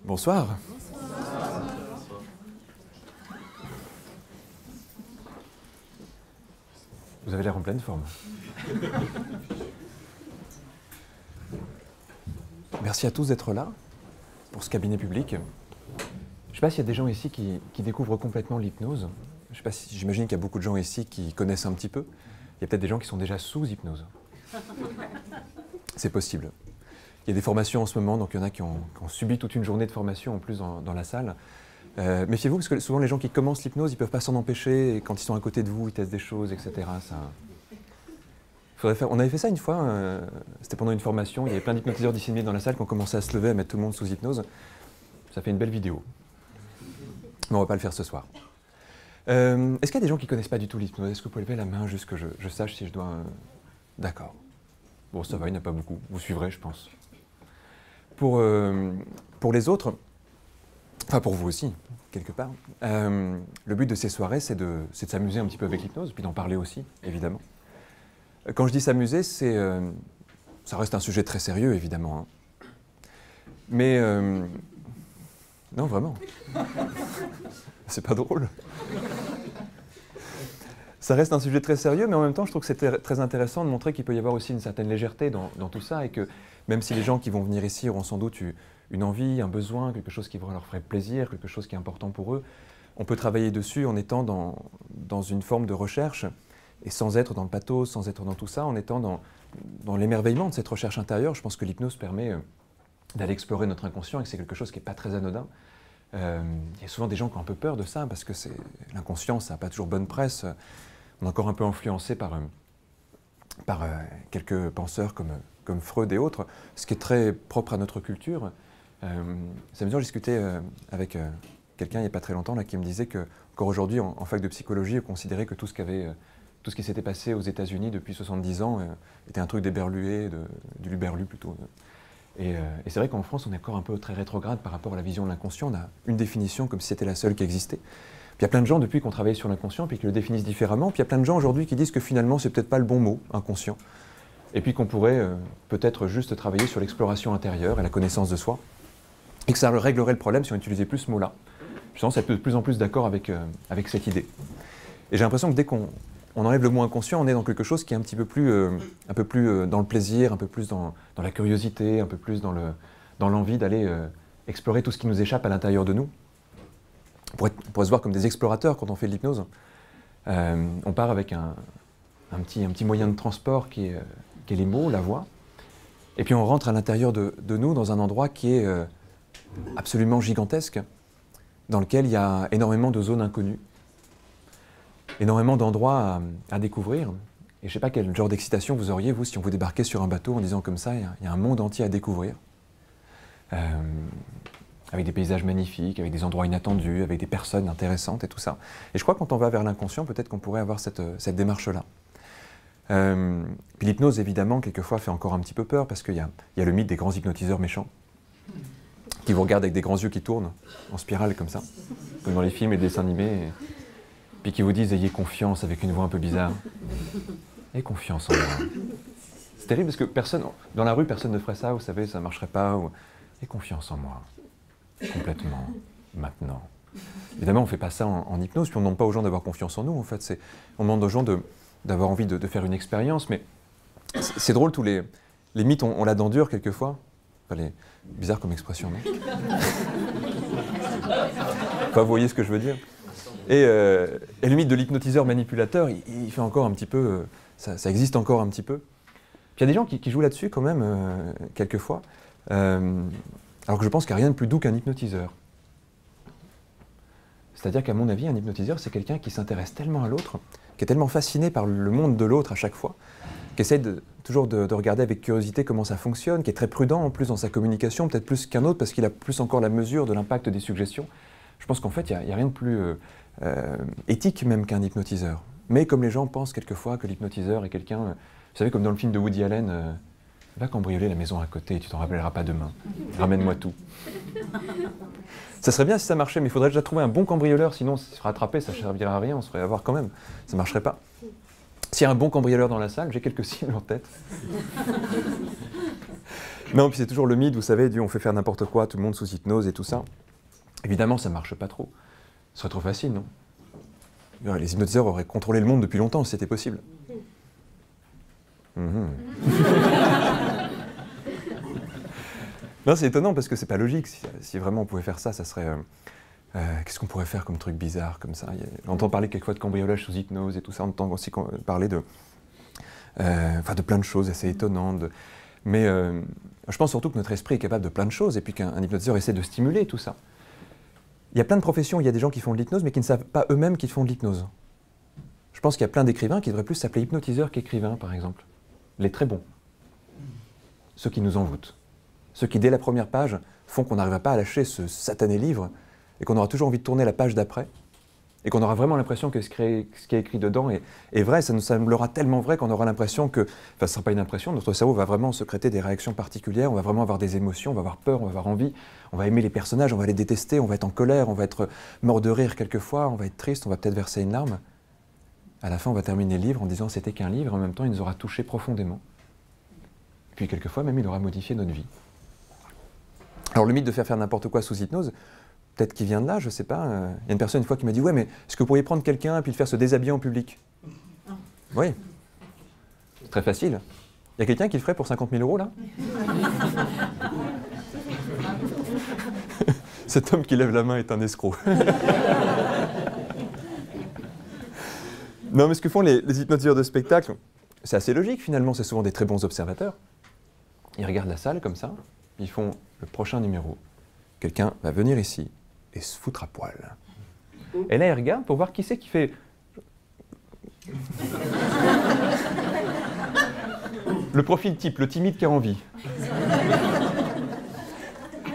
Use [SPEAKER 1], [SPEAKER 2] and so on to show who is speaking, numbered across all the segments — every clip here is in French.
[SPEAKER 1] Bonsoir. Vous avez l'air en pleine forme. Merci à tous d'être là pour ce cabinet public. Je ne sais pas s'il y a des gens ici qui découvrent complètement l'hypnose. Je sais pas si, j'imagine qu'il y a beaucoup de gens ici qui connaissent un petit peu. Il y a peut-être des gens qui sont déjà sous hypnose. C'est possible. Il y a des formations en ce moment, donc il y en a qui ont subi toute une journée de formation en plus dans la salle. Méfiez-vous, parce que souvent les gens qui commencent l'hypnose, ils ne peuvent pas s'en empêcher, et quand ils sont à côté de vous, ils testent des choses, etc. On avait fait ça une fois, c'était pendant une formation, il y avait plein d'hypnotiseurs dissimulés dans la salle qui ont commencé à se lever, à mettre tout le monde sous hypnose. Ça fait une belle vidéo. Mais on ne va pas le faire ce soir. Est-ce qu'il y a des gens qui ne connaissent pas du tout l'hypnose? Est-ce que vous pouvez lever la main juste que je sache si je dois... D'accord. Bon, ça va, il n'y en a pas beaucoup. Vous suivrez, je pense. Pour les autres, enfin pour vous aussi, quelque part, le but de ces soirées, c'est de s'amuser un petit peu avec l'hypnose, puis d'en parler aussi, évidemment. Quand je dis s'amuser, ça reste un sujet très sérieux, évidemment. Hein. Mais... non, vraiment. C'est pas drôle. Ça reste un sujet très sérieux, mais en même temps, je trouve que c'est très intéressant de montrer qu'il peut y avoir aussi une certaine légèreté dans tout ça, et que même si les gens qui vont venir ici auront sans doute une envie, un besoin, quelque chose qui leur ferait plaisir, quelque chose qui est important pour eux, on peut travailler dessus en étant dans une forme de recherche, et sans être dans le pathos, sans être dans tout ça, en étant dans l'émerveillement de cette recherche intérieure. Je pense que l'hypnose permet d'aller explorer notre inconscient, et que c'est quelque chose qui n'est pas très anodin. Il y a souvent des gens qui ont un peu peur de ça, parce que l'inconscient, ça n'a pas toujours bonne presse. On est encore un peu influencé par quelques penseurs comme Freud et autres, ce qui est très propre à notre culture. C'est amusant, j'ai discuté avec quelqu'un il n'y a pas très longtemps là, qui me disait qu'encore aujourd'hui, en fac de psychologie, on considérait que tout ce qui s'était passé aux États-Unis depuis 70 ans était un truc d'éberlué, du luberlu plutôt. Et c'est vrai qu'en France, on est encore un peu très rétrograde par rapport à la vision de l'inconscient. On a une définition comme si c'était la seule qui existait. Puis il y a plein de gens depuis qui ont travaillé sur l'inconscient, puis qui le définissent différemment. Puis il y a plein de gens aujourd'hui qui disent que finalement, c'est peut-être pas le bon mot, inconscient. Et puis qu'on pourrait peut-être juste travailler sur l'exploration intérieure et la connaissance de soi. Et que ça réglerait le problème si on utilisait plus ce mot-là. Je pense être de plus en plus d'accord avec cette idée. Et j'ai l'impression que dès qu'on enlève le mot inconscient, on est dans quelque chose qui est un peu plus dans le plaisir, un peu plus dans la curiosité, un peu plus dans l'envie d'aller explorer tout ce qui nous échappe à l'intérieur de nous. On pourrait se voir comme des explorateurs quand on fait de l'hypnose. On part avec un petit moyen de transport qui est les mots, la voix. Et puis on rentre à l'intérieur de nous dans un endroit qui est absolument gigantesque, dans lequel il y a énormément de zones inconnues, énormément d'endroits à découvrir. Et je ne sais pas quel genre d'excitation vous auriez, vous, si on vous débarquait sur un bateau en disant comme ça, il y a un monde entier à découvrir. Avec des paysages magnifiques, avec des endroits inattendus, avec des personnes intéressantes et tout ça. Et je crois que quand on va vers l'inconscient, peut-être qu'on pourrait avoir cette démarche-là. Puis l'hypnose, évidemment, quelquefois fait encore un petit peu peur, parce qu'il y a le mythe des grands hypnotiseurs méchants, qui vous regardent avec des grands yeux qui tournent, en spirale comme ça, comme dans les films et les dessins animés, puis qui vous disent « ayez confiance » avec une voix un peu bizarre. « Ayez confiance en moi ». C'est terrible, parce que dans la rue, personne ne ferait ça, vous savez, ça ne marcherait pas. « Ayez confiance en moi ». Complètement, maintenant. Évidemment, on ne fait pas ça en hypnose, puis on ne demande pas aux gens d'avoir confiance en nous, en fait. On demande aux gens d'avoir envie de faire une expérience, mais c'est drôle, tous les mythes, on la dent dure quelquefois. Enfin, bizarre comme expression, non? Enfin, vous voyez ce que je veux dire. Et le mythe de l'hypnotiseur manipulateur, il fait encore un petit peu, ça existe encore un petit peu. Puis il y a des gens qui jouent là-dessus quand même, quelquefois. Alors que je pense qu'il n'y a rien de plus doux qu'un hypnotiseur. C'est-à-dire qu'à mon avis, un hypnotiseur, c'est quelqu'un qui s'intéresse tellement à l'autre, qui est tellement fasciné par le monde de l'autre à chaque fois, qui essaie toujours de regarder avec curiosité comment ça fonctionne, qui est très prudent en plus dans sa communication, peut-être plus qu'un autre parce qu'il a plus encore la mesure de l'impact des suggestions. Je pense qu'en fait, il n'y a rien de plus éthique même qu'un hypnotiseur. Mais comme les gens pensent quelquefois que l'hypnotiseur est quelqu'un, vous savez, comme dans le film de Woody Allen, va cambrioler la maison à côté et tu t'en rappelleras pas demain. Ramène-moi tout. Ça serait bien si ça marchait, mais il faudrait déjà trouver un bon cambrioleur, sinon se faire attraper, ça ne servirait à rien, on se ferait avoir quand même. Ça ne marcherait pas. S'il y a un bon cambrioleur dans la salle, j'ai quelques cibles en tête. Non, puis c'est toujours le mythe, vous savez, du on fait faire n'importe quoi, tout le monde sous hypnose et tout ça. Évidemment, ça ne marche pas trop. Ce serait trop facile, non? Les hypnotiseurs auraient contrôlé le monde depuis longtemps si c'était possible. Non, c'est étonnant parce que c'est pas logique. Si vraiment on pouvait faire ça, ça serait... qu'est-ce qu'on pourrait faire comme truc bizarre comme ça? On entend parler quelquefois de cambriolage sous hypnose et tout ça. On entend aussi parler de plein de choses assez étonnantes. Mais je pense surtout que notre esprit est capable de plein de choses et puis qu'un hypnotiseur essaie de stimuler tout ça. Il y a plein de professions où il y a des gens qui font de l'hypnose mais qui ne savent pas eux-mêmes qu'ils font de l'hypnose. Je pense qu'il y a plein d'écrivains qui devraient plus s'appeler hypnotiseurs qu'écrivains, par exemple. Les très bons. Ceux qui nous envoûtent. Ceux qui, dès la première page, font qu'on n'arrivera pas à lâcher ce satané livre et qu'on aura toujours envie de tourner la page d'après et qu'on aura vraiment l'impression que ce qui est écrit dedans est vrai. Ça nous semblera tellement vrai qu'on aura l'impression que... Enfin, ce ne sera pas une impression, notre cerveau va vraiment sécréter des réactions particulières, on va vraiment avoir des émotions, on va avoir peur, on va avoir envie, on va aimer les personnages, on va les détester, on va être en colère, on va être mort de rire quelquefois, on va être triste, on va peut-être verser une larme. À la fin, on va terminer le livre en disant c'était qu'un livre, en même temps, il nous aura touchés profondément. Et puis, quelquefois, même, il aura modifié notre vie. Alors, le mythe de faire n'importe quoi sous hypnose, peut-être qu'il vient de là, je ne sais pas. Il y a une personne une fois qui m'a dit « Ouais, mais est-ce que vous pourriez prendre quelqu'un et puis le faire se déshabiller en public ?» Oui. C'est très facile. Il y a quelqu'un qui le ferait pour 50 000 €, là? Cet homme qui lève la main est un escroc. Non, mais ce que font les hypnotiseurs de spectacle, c'est assez logique finalement, c'est souvent des très bons observateurs. Ils regardent la salle comme ça, ils font le prochain numéro. Quelqu'un va venir ici et se foutre à poil. Et là, ils regardent pour voir qui c'est qui fait... Le profil type, le timide qui a envie.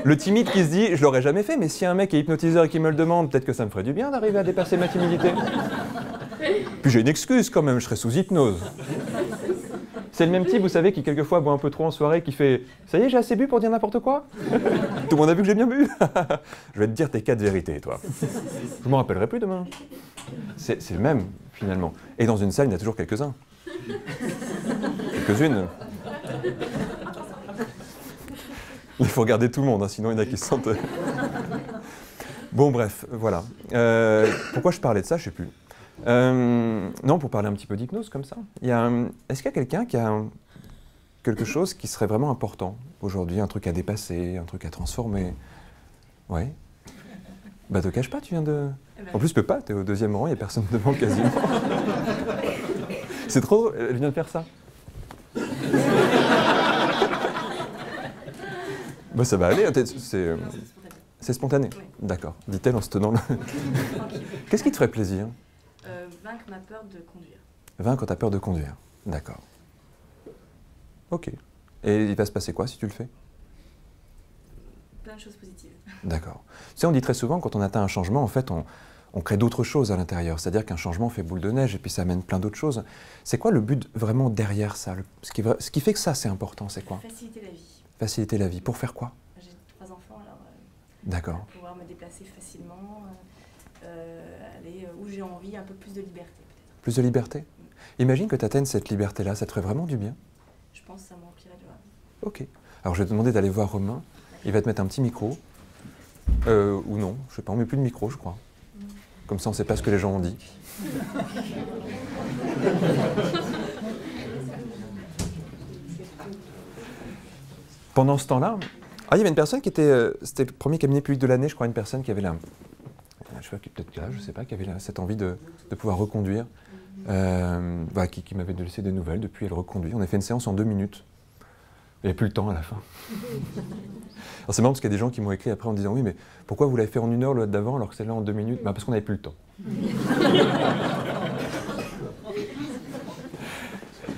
[SPEAKER 1] Le timide qui se dit, je l'aurais jamais fait, mais si un mec est hypnotiseur et qui me le demande, peut-être que ça me ferait du bien d'arriver à dépasser ma timidité. Puis j'ai une excuse quand même, je serais sous hypnose. C'est le même type, vous savez, qui quelquefois boit un peu trop en soirée, qui fait « Ça y est, j'ai assez bu pour dire n'importe quoi ?» Tout le monde a vu que j'ai bien bu. Je vais te dire tes 4 vérités, toi. Je m'en rappellerai plus demain. C'est le même, finalement. Et dans une salle, il y en a toujours quelques-uns. Quelques-unes. Il faut regarder tout le monde, hein, sinon il y en a qui se sentent... Bon, bref, voilà. Pourquoi je parlais de ça, je ne sais plus. Non, pour parler un petit peu d'hypnose comme ça. Est-ce qu'il y a quelqu'un qui a quelque chose qui serait vraiment important aujourd'hui, un truc à dépasser, un truc à transformer? Ouais. Bah te cache pas, tu viens de... En plus, tu peux pas, t'es au 2e rang, il n'y a personne devant quasiment. C'est trop drôle, elle vient de faire ça. Bah ça va aller, c'est spontané.
[SPEAKER 2] Oui.
[SPEAKER 1] D'accord, dit-elle en se tenant là. Qu'est-ce qui te ferait plaisir?
[SPEAKER 2] Vaincre ma peur de conduire.
[SPEAKER 1] Vaincre ta peur de conduire. D'accord. Ok. Et il va se passer quoi si tu le fais?
[SPEAKER 2] Plein de choses positives.
[SPEAKER 1] D'accord. Tu sais, on dit très souvent, quand on atteint un changement, en fait, on crée d'autres choses à l'intérieur. C'est-à-dire qu'un changement fait boule de neige et puis ça amène plein d'autres choses. C'est quoi le but vraiment derrière ça? Ce qui fait que ça, c'est important, c'est quoi?
[SPEAKER 2] Faciliter la vie.
[SPEAKER 1] Faciliter la vie. Pour faire quoi?
[SPEAKER 2] J'ai 3 enfants, alors
[SPEAKER 1] D'accord.
[SPEAKER 2] pouvoir me déplacer facilement, aller où j'ai envie, un peu plus de liberté peut-être.
[SPEAKER 1] Plus de liberté? Imagine que tu atteignes cette liberté-là, ça te ferait vraiment du bien?
[SPEAKER 2] Je pense que ça m'empirait du rêve.
[SPEAKER 1] Ok. Alors je vais te demander d'aller voir Romain. Il va te mettre un petit micro. Ou non, je sais pas, on met plus de micro, je crois. Comme ça, on ne sait pas ce que les gens ont dit. Pendant ce temps-là, il y avait une personne qui était... c'était le premier cabinet public de l'année, je crois, une personne qui avait là... Je sais pas, peut-être là, je sais pas, qui avait cette envie de pouvoir reconduire. Qui m'avait laissé des nouvelles, depuis elle reconduit. On a fait une séance en 2 minutes. Il n'y avait plus le temps à la fin. Alors c'est marrant parce qu'il y a des gens qui m'ont écrit après en disant « Oui, mais pourquoi vous l'avez fait en 1 heure le d'avant alors que celle-là en 2 minutes ?» Parce qu'on n'avait plus le temps.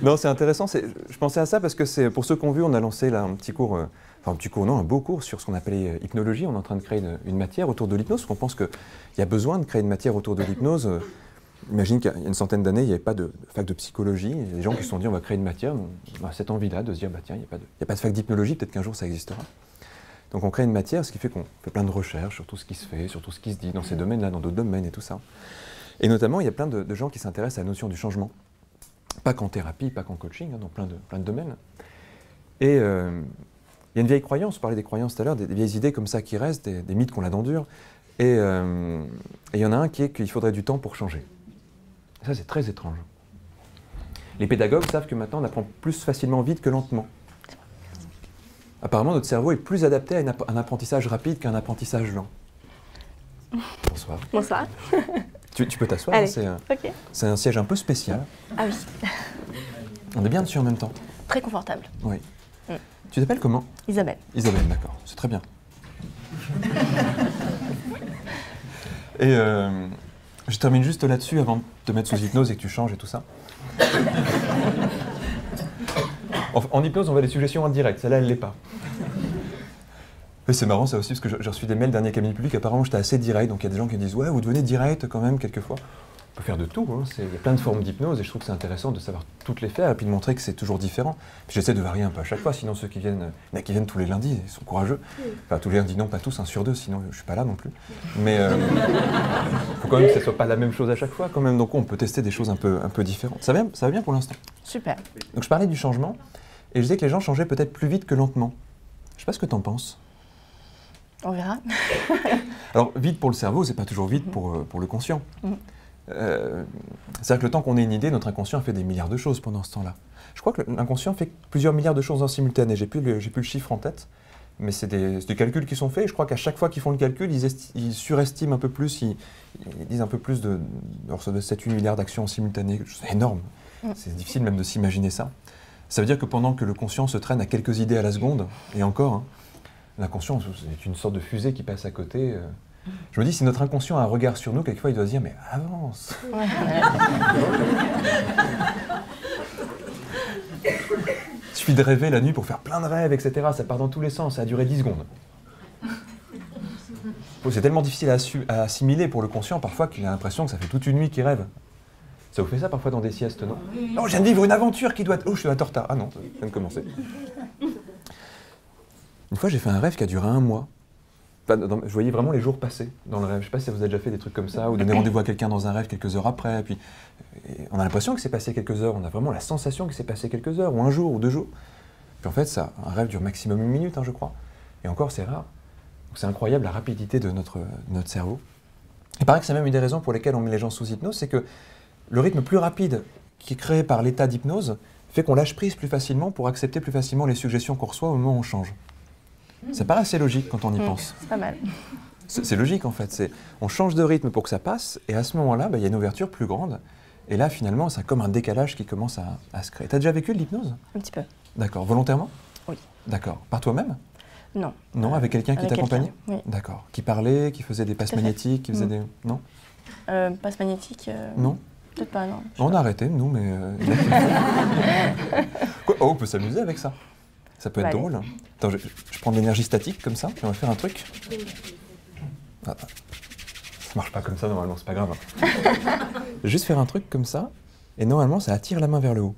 [SPEAKER 1] Non, c'est intéressant. Je pensais à ça parce que pour ceux qui ont vu, on a lancé là un petit cours, un beau cours sur ce qu'on appelait hypnologie. On est en train de créer une matière autour de l'hypnose, parce qu'on pense qu'il y a besoin de créer une matière autour de l'hypnose. Imagine qu'il y a une centaine d'années, il n'y avait pas de fac de psychologie. Il y a des gens qui se sont dit on va créer une matière. On a cette envie-là de se dire tiens, il n'y a pas de fac d'hypnologie, peut-être qu'un jour ça existera. Donc on crée une matière, ce qui fait qu'on fait plein de recherches sur tout ce qui se fait, sur tout ce qui se dit dans ces domaines-là, dans d'autres domaines et tout ça. Et notamment, il y a plein de gens qui s'intéressent à la notion du changement. Pas qu'en thérapie, pas qu'en coaching, dans plein de domaines. Et Il y a une vieille croyance, on parlait des croyances tout à l'heure, des vieilles idées comme ça qui restent, des mythes qu'on a dans dur. Et il y en a un qui est qu'il faudrait du temps pour changer. Ça, c'est très étrange. Les pédagogues savent que maintenant, on apprend plus facilement vite que lentement. Apparemment, notre cerveau est plus adapté à un apprentissage rapide qu'à un apprentissage lent. Bonsoir.
[SPEAKER 3] Bonsoir.
[SPEAKER 1] Tu peux t'asseoir, hein, c'est un siège un peu spécial.
[SPEAKER 3] Ah oui.
[SPEAKER 1] On est bien dessus en même temps.
[SPEAKER 3] Très confortable.
[SPEAKER 1] Oui. Tu t'appelles comment?
[SPEAKER 3] Isabelle.
[SPEAKER 1] Isabelle, d'accord. C'est très bien. Et je termine juste là-dessus avant de te mettre sous hypnose et que tu changes et tout ça. En hypnose, on va des suggestions indirectes. Celle-là, elle ne l'est pas. Et c'est marrant ça aussi, parce que j'ai reçu des mails dernier Camille Public. Apparemment, j'étais assez direct. Donc il y a des gens qui me disent « Ouais, vous devenez direct quand même, quelquefois. » On peut faire de tout. Hein. Il y a plein de formes d'hypnose et je trouve que c'est intéressant de savoir toutes les faire et puis de montrer que c'est toujours différent. Puis j'essaie de varier un peu à chaque fois, sinon ceux qui viennent tous les lundis, ils sont courageux. Enfin, tous les lundis, non, pas tous, 1 sur 2, sinon je ne suis pas là non plus. Mais il faut quand même que ce ne soit pas la même chose à chaque fois quand même. Donc on peut tester des choses un peu différentes. Ça va bien pour l'instant.
[SPEAKER 3] Super.
[SPEAKER 1] Donc je parlais du changement et je disais que les gens changeaient peut-être plus vite que lentement. Je ne sais pas ce que tu en penses.
[SPEAKER 3] On verra.
[SPEAKER 1] Alors vite pour le cerveau, c'est pas toujours vite pour le conscient. C'est-à-dire que le temps qu'on ait une idée, notre inconscient fait des milliards de choses pendant ce temps-là. Je crois que l'inconscient fait plusieurs milliards de choses en simultané. J'ai plus le chiffre en tête, mais c'est des calculs qui sont faits. Et je crois qu'à chaque fois qu'ils font le calcul, ils surestiment un peu plus, ils disent un peu plus de 7-8 milliards d'actions en simultané. C'est énorme. C'est difficile même de s'imaginer ça. Ça veut dire que pendant que le conscient se traîne à quelques idées à la seconde, et encore, hein, l'inconscient, c'est une sorte de fusée qui passe à côté. Je me dis, si notre inconscient a un regard sur nous, quelquefois il doit se dire, mais avance.
[SPEAKER 3] Ouais.
[SPEAKER 1] Il suffit de rêver la nuit pour faire plein de rêves, etc. Ça part dans tous les sens, ça a duré 10 secondes. C'est tellement difficile à assimiler pour le conscient parfois qu'il a l'impression que ça fait toute une nuit qu'il rêve. Ça vous fait ça parfois dans des siestes, non? Non, je viens de vivre une aventure qui doit... Oh, je suis un peu en retard. Ah non, ça vient de commencer. Une fois, j'ai fait un rêve qui a duré 1 mois. Je voyais vraiment les jours passer dans le rêve. Je ne sais pas si vous avez déjà fait des trucs comme ça, ou donner rendez-vous à quelqu'un dans un rêve quelques heures après. Et on a l'impression que c'est passé quelques heures. On a vraiment la sensation que c'est passé quelques heures, ou 1 jour, ou 2 jours. Puis en fait, un rêve dure maximum 1 minute, hein, je crois. Et encore, c'est rare. Donc c'est incroyable la rapidité de notre cerveau. Il paraît que c'est même une des raisons pour lesquelles on met les gens sous hypnose, c'est que le rythme plus rapide qui est créé par l'état d'hypnose fait qu'on lâche prise plus facilement pour accepter plus facilement les suggestions qu'on reçoit au moment où on change. Ça paraît assez logique quand on y pense.
[SPEAKER 3] C'est pas mal.
[SPEAKER 1] C'est logique en fait. On change de rythme pour que ça passe, et à ce moment-là, il y a une ouverture plus grande. Et là, finalement, c'est comme un décalage qui commence à se créer. Tu as déjà vécu de l'hypnose?
[SPEAKER 3] Un petit peu.
[SPEAKER 1] D'accord. Volontairement?
[SPEAKER 3] Oui.
[SPEAKER 1] D'accord. Par toi-même?
[SPEAKER 3] Non.
[SPEAKER 1] Non, avec quelqu'un qui t'accompagnait?
[SPEAKER 3] Oui.
[SPEAKER 1] D'accord. Qui parlait, qui faisait des passes magnétiques, qui faisait des... Non?
[SPEAKER 3] Passe magnétique
[SPEAKER 1] Non?
[SPEAKER 3] Peut-être pas, non.
[SPEAKER 1] On a arrêté, nous, mais... Quoi? Oh, on peut s'amuser avec ça. Ça peut être drôle. Attends, je prends de l'énergie statique comme ça, puis on va faire un truc. Ah, ça marche pas comme ça, normalement, c'est pas grave. Je vais juste faire un truc comme ça, et normalement, ça attire la main vers le haut.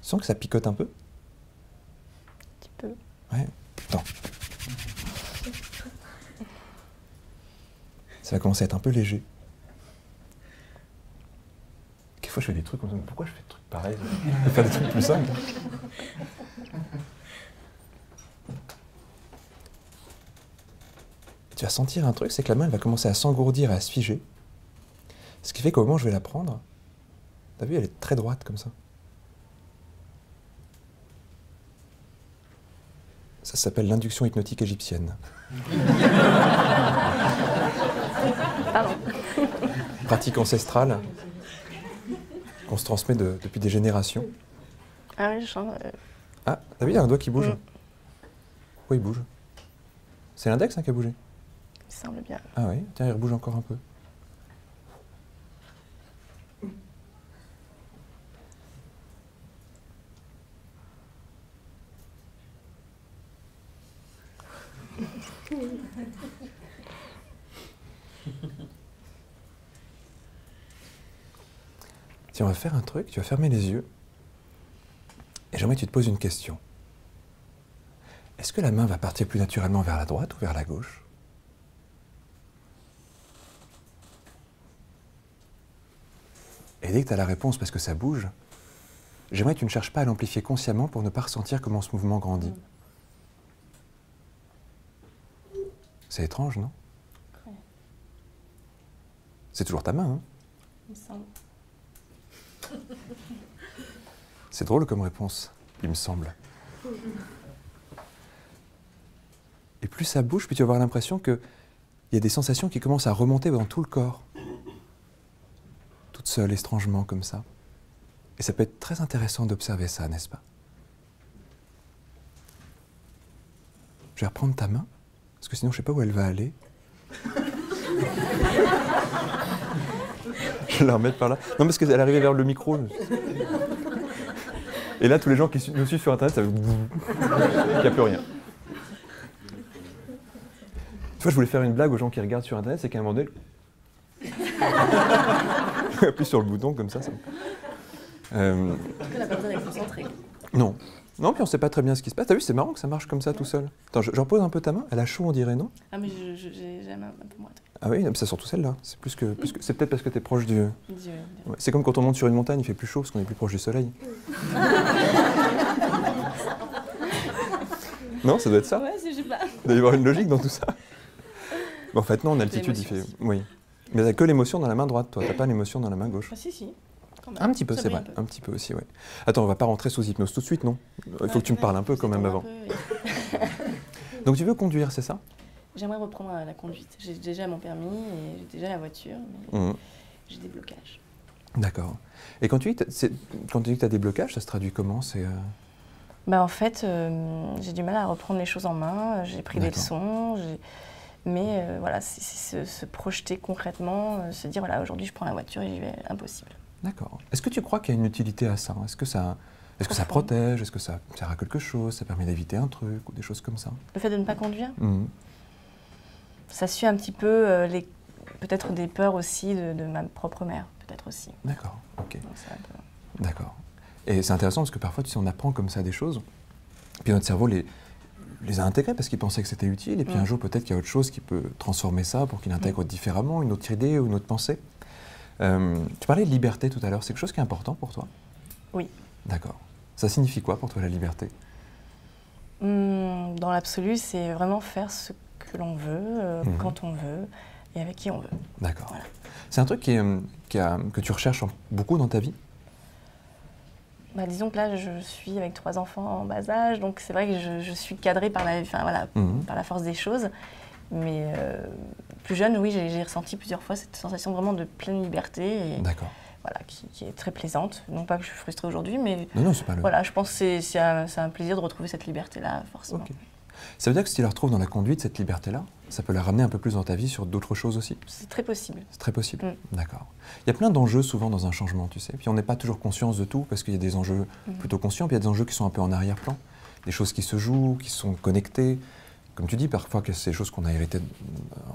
[SPEAKER 1] Tu sens que ça picote un peu?
[SPEAKER 3] Un petit peu.
[SPEAKER 1] Ouais. Attends. Ça va commencer à être un peu léger. Quelquefois, je fais des trucs comme ça. Mais pourquoi je fais des trucs pareils? Je vais faire des trucs plus simples. Tu vas sentir un truc, c'est que la main elle va commencer à s'engourdir et à se figer. Ce qui fait qu'au moment où je vais la prendre, t'as vu, elle est très droite comme ça. Ça s'appelle l'induction hypnotique égyptienne.
[SPEAKER 3] Pardon.
[SPEAKER 1] Pratique ancestrale qu'on se transmet depuis des générations.
[SPEAKER 3] Ah oui, je sens...
[SPEAKER 1] Ah, t'as vu, il y a un doigt qui bouge. Pourquoi il bouge? C'est l'index qui a bougé.
[SPEAKER 3] Il semble bien.
[SPEAKER 1] Ah oui, tiens, il rebouge encore un peu. Tiens, on va faire un truc, tu vas fermer les yeux. Et j'aimerais que tu te poses une question. Est-ce que la main va partir plus naturellement vers la droite ou vers la gauche? Et dès que tu as la réponse parce que ça bouge, j'aimerais que tu ne cherches pas à l'amplifier consciemment pour ne pas ressentir comment ce mouvement grandit. C'est étrange, non?
[SPEAKER 3] Ouais.
[SPEAKER 1] C'est toujours ta main, hein?
[SPEAKER 3] Il me semble.
[SPEAKER 1] C'est drôle comme réponse, il me semble. Et plus ça bouge, plus tu vas avoir l'impression qu'il y a des sensations qui commencent à remonter dans tout le corps. Toutes seules, étrangement, comme ça. Et ça peut être très intéressant d'observer ça, n'est-ce pas? Je vais reprendre ta main, parce que sinon je ne sais pas où elle va aller. Je vais la remettre par là. Non, parce qu'elle arrivait vers le micro. Et là, tous les gens qui nous suivent sur Internet, ça veut... Il n'y a plus rien. Tu vois, je voulais faire une blague aux gens qui regardent sur Internet, c'est qu'à un moment donné... appuie sur le bouton comme ça.
[SPEAKER 3] On n'a pas besoin d'être concentré.
[SPEAKER 1] Non. Non, puis on ne sait pas très bien ce qui se passe. T'as vu, c'est marrant que ça marche comme ça tout seul. Attends, je repose un peu ta main. Elle a chaud, on dirait, non?
[SPEAKER 3] Ah, mais j'ai la main un peu moite.
[SPEAKER 1] Ah oui, c'est surtout celle-là. C'est c'est peut-être parce que tu es proche du...
[SPEAKER 3] Dieu.
[SPEAKER 1] Ouais. C'est comme quand on monte sur une montagne, il fait plus chaud parce qu'on est plus proche du soleil. Non, ça doit être ça.
[SPEAKER 3] Ouais, je sais pas.
[SPEAKER 1] Il doit y avoir une logique dans tout ça. Mais en fait, non, en altitude, il fait...
[SPEAKER 3] Aussi.
[SPEAKER 1] Oui. Mais t'as que l'émotion dans la main droite, toi. T'as pas l'émotion dans la main gauche.
[SPEAKER 3] Ah, si. Quand même.
[SPEAKER 1] Un petit peu,
[SPEAKER 3] Ça
[SPEAKER 1] c'est
[SPEAKER 3] brille
[SPEAKER 1] vrai.
[SPEAKER 3] un peu.
[SPEAKER 1] Un petit peu aussi, oui. Attends, on va pas rentrer sous hypnose tout de suite, non? Il faut que tu me parles un peu quand même avant. Donc tu veux conduire, c'est ça?
[SPEAKER 3] J'aimerais reprendre la conduite. J'ai déjà mon permis et j'ai déjà la voiture, mais
[SPEAKER 1] Mmh.
[SPEAKER 3] j'ai des blocages.
[SPEAKER 1] D'accord. Et quand tu dis que tu as des blocages, ça se traduit comment?
[SPEAKER 3] Bah, en fait, j'ai du mal à reprendre les choses en main. J'ai pris des
[SPEAKER 1] D'accord.
[SPEAKER 3] leçons, mais voilà, c'est se projeter concrètement, se dire voilà, aujourd'hui je prends la voiture et j'y vais, impossible.
[SPEAKER 1] D'accord. Est-ce que tu crois qu'il y a une utilité à ça? Est-ce que ça protège? Est-ce que ça sert à quelque chose? Ça permet d'éviter un truc ou des choses comme ça?
[SPEAKER 3] Le fait de ne pas conduire,
[SPEAKER 1] Mmh.
[SPEAKER 3] ça suit un petit peu peut-être des peurs aussi de ma propre mère, peut-être aussi.
[SPEAKER 1] D'accord, ok.
[SPEAKER 3] Donc, c'est un peu...
[SPEAKER 1] D'accord. Et c'est intéressant parce que parfois, tu sais, on apprend comme ça des choses, puis notre cerveau les a intégrées parce qu'il pensait que c'était utile, et puis un jour, peut-être qu'il y a autre chose qui peut transformer ça pour qu'il intègre différemment, une autre idée ou une autre pensée. Tu parlais de liberté tout à l'heure, c'est quelque chose qui est important pour toi?
[SPEAKER 3] Oui.
[SPEAKER 1] D'accord. Ça signifie quoi pour toi, la liberté?
[SPEAKER 3] Dans l'absolu, c'est vraiment faire ce que l'on veut, quand on veut, et avec qui on veut.
[SPEAKER 1] D'accord.
[SPEAKER 3] Voilà.
[SPEAKER 1] C'est un truc que tu recherches beaucoup dans ta vie?
[SPEAKER 3] Bah, disons que là, je suis avec 3 enfants en bas âge, donc c'est vrai que je suis cadrée par par la force des choses. Mais plus jeune, oui, j'ai ressenti plusieurs fois cette sensation vraiment de pleine liberté, et
[SPEAKER 1] D'accord.
[SPEAKER 3] voilà, qui est très plaisante. Non pas que je suis frustrée aujourd'hui, mais
[SPEAKER 1] Non, c'est pas le...
[SPEAKER 3] voilà, je pense que c'est un plaisir de retrouver cette liberté-là, forcément.
[SPEAKER 1] Ok. Ça veut dire que si tu la retrouves dans la conduite, cette liberté-là, ça peut la ramener un peu plus dans ta vie sur d'autres choses aussi?
[SPEAKER 3] C'est très possible.
[SPEAKER 1] C'est très possible. D'accord. Il y a plein d'enjeux souvent dans un changement, tu sais. Puis on n'est pas toujours conscience de tout parce qu'il y a des enjeux plutôt conscients, puis il y a des enjeux qui sont un peu en arrière-plan. Des choses qui se jouent, qui sont connectées. Comme tu dis, parfois que c'est des choses qu'on a héritées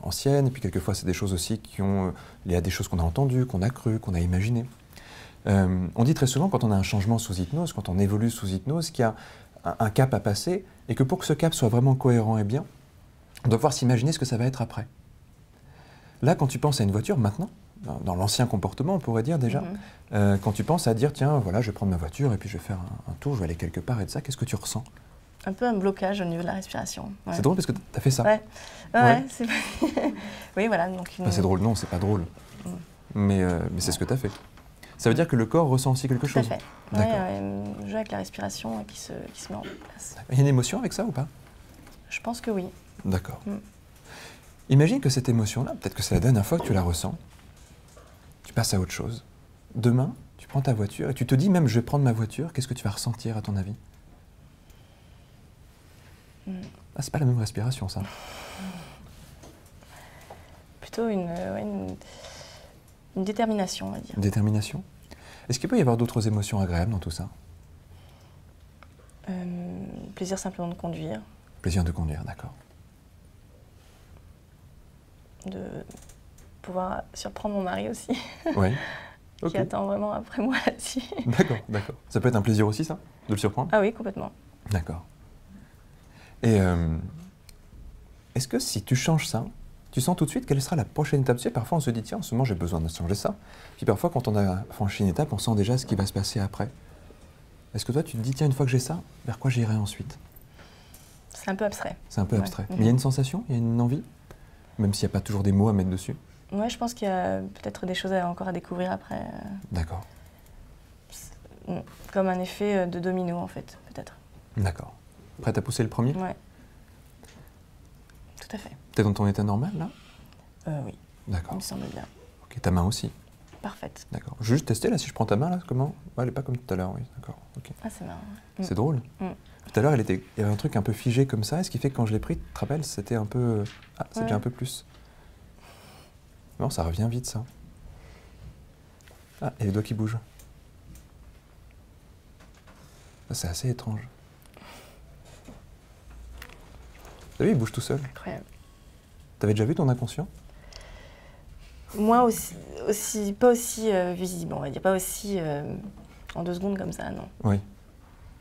[SPEAKER 1] anciennes, et puis quelquefois c'est des choses aussi il y a des choses qu'on a entendues, qu'on a crues, qu'on a imaginées. On dit très souvent quand on a un changement sous hypnose, quand on évolue sous hypnose, qu'il y a un cap à passer, et que pour que ce cap soit vraiment cohérent et bien, on doit pouvoir s'imaginer ce que ça va être après. Là, quand tu penses à une voiture, maintenant, dans l'ancien comportement, on pourrait dire déjà, quand tu penses à dire, tiens, voilà, je vais prendre ma voiture et puis je vais faire un tour, je vais aller quelque part et de ça, qu'est-ce que tu ressens?
[SPEAKER 3] Un peu un blocage au niveau de la respiration. Ouais.
[SPEAKER 1] C'est drôle parce que tu as fait ça.
[SPEAKER 3] Ouais. C'est... oui, voilà. Donc
[SPEAKER 1] Enfin, c'est drôle, non, c'est pas drôle. Mais c'est ce que tu as fait. Ça veut dire que le corps ressent aussi quelque chose?
[SPEAKER 3] Tout à fait.
[SPEAKER 1] D'accord.
[SPEAKER 3] Jeu avec la respiration qui se met en place.
[SPEAKER 1] Il y a une émotion avec ça ou pas?
[SPEAKER 3] Je pense que oui.
[SPEAKER 1] D'accord. Imagine que cette émotion-là, peut-être que c'est la dernière fois que tu la ressens, tu passes à autre chose. Demain, tu prends ta voiture et tu te dis même, je vais prendre ma voiture, qu'est-ce que tu vas ressentir à ton avis? Ah, c'est pas la même respiration, ça.
[SPEAKER 3] Plutôt une détermination, on va dire.
[SPEAKER 1] Une détermination? Est-ce qu'il peut y avoir d'autres émotions agréables dans tout ça?
[SPEAKER 3] Plaisir simplement de conduire.
[SPEAKER 1] Plaisir de conduire, d'accord.
[SPEAKER 3] De pouvoir surprendre mon mari aussi,
[SPEAKER 1] Oui.
[SPEAKER 3] qui attend vraiment après moi là-dessus.
[SPEAKER 1] D'accord, d'accord. Ça peut être un plaisir aussi, ça, de le surprendre?
[SPEAKER 3] Ah oui, complètement.
[SPEAKER 1] D'accord. Et est-ce que si tu changes ça, tu sens tout de suite quelle sera la prochaine étape? Tu sais, parfois on se dit, tiens, en ce moment j'ai besoin de changer ça. Puis parfois quand on a franchi une étape, on sent déjà ce qui va se passer après. Est-ce que toi, tu te dis, tiens, une fois que j'ai ça, vers quoi j'irai ensuite?
[SPEAKER 3] C'est un peu abstrait.
[SPEAKER 1] C'est un peu abstrait.
[SPEAKER 3] Ouais.
[SPEAKER 1] Mais il y a une sensation, il y a une envie, même s'il n'y a pas toujours des mots à mettre dessus.
[SPEAKER 3] Ouais, je pense qu'il y a peut-être des choses encore à découvrir après.
[SPEAKER 1] D'accord.
[SPEAKER 3] Comme un effet de domino, en fait, peut-être.
[SPEAKER 1] D'accord. Prête à pousser le premier?
[SPEAKER 3] Ouais. Tout à fait.
[SPEAKER 1] T'es dans ton état normal, là?
[SPEAKER 3] Oui, il
[SPEAKER 1] D'accord.
[SPEAKER 3] me semble bien.
[SPEAKER 1] Ok, ta main aussi?
[SPEAKER 3] Parfaite.
[SPEAKER 1] D'accord. Je vais juste tester, là, si je prends ta main, là, comment? Ouais, elle n'est pas comme tout à l'heure, oui, d'accord. Ok.
[SPEAKER 3] Ah, c'est marrant.
[SPEAKER 1] C'est drôle. Tout à l'heure, il y avait un truc un peu figé comme ça, et ce qui fait que quand je l'ai pris, tu te rappelles, c'était un peu... Ah, c'est déjà un peu plus. Non, ça revient vite, ça. Ah, et les doigts qui bougent. Ça, c'est assez étrange. T'as vu, il bouge tout seul.
[SPEAKER 3] Incroyable.
[SPEAKER 1] T'avais déjà vu ton inconscient?
[SPEAKER 3] Moi aussi pas aussi visible, on va dire. Pas aussi en 2 secondes comme ça, non.
[SPEAKER 1] Oui.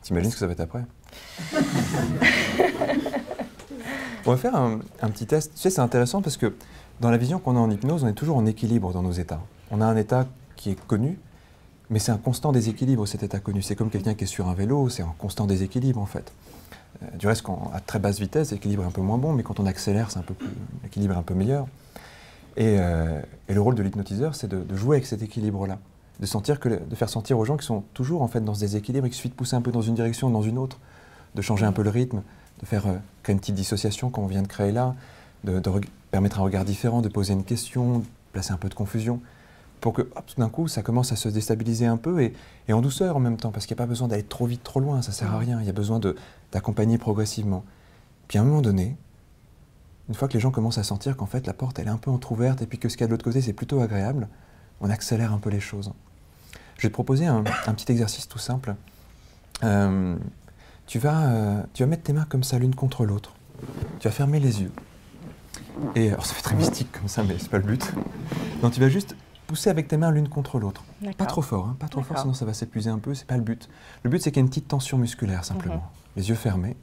[SPEAKER 1] T'imagines ce que ça va être après? On va faire un petit test. Tu sais, c'est intéressant parce que dans la vision qu'on a en hypnose, on est toujours en équilibre dans nos états. On a un état qui est connu, mais c'est un constant déséquilibre, cet état connu. C'est comme quelqu'un qui est sur un vélo, c'est un constant déséquilibre, en fait. Du reste, à très basse vitesse, l'équilibre est un peu moins bon, mais quand on accélère, l'équilibre est un peu meilleur. Et le rôle de l'hypnotiseur, c'est de jouer avec cet équilibre-là. De faire sentir aux gens qui sont toujours en fait dans ce déséquilibre, il suffit de pousser un peu dans une direction ou dans une autre, de changer un peu le rythme, de créer une petite dissociation comme on vient de créer là, de permettre un regard différent, de poser une question, de placer un peu de confusion, pour que hop, tout d'un coup ça commence à se déstabiliser un peu et en douceur en même temps, parce qu'il n'y a pas besoin d'aller trop vite, trop loin, ça ne sert à rien, il y a besoin d'accompagner progressivement. Puis à un moment donné, une fois que les gens commencent à sentir qu'en fait la porte elle est un peu entrouverte et puis que ce qu'il y a de l'autre côté c'est plutôt agréable, on accélère un peu les choses. Je vais te proposer un petit exercice tout simple. Tu vas mettre tes mains comme ça l'une contre l'autre. Tu vas fermer les yeux. Et alors ça fait très mystique comme ça, mais c'est pas le but. Non, tu vas juste pousser avec tes mains l'une contre l'autre. Pas trop fort, hein, pas trop fort, sinon ça va s'épuiser un peu, c'est pas le but. Le but c'est qu'il y ait une petite tension musculaire simplement. Les yeux fermés.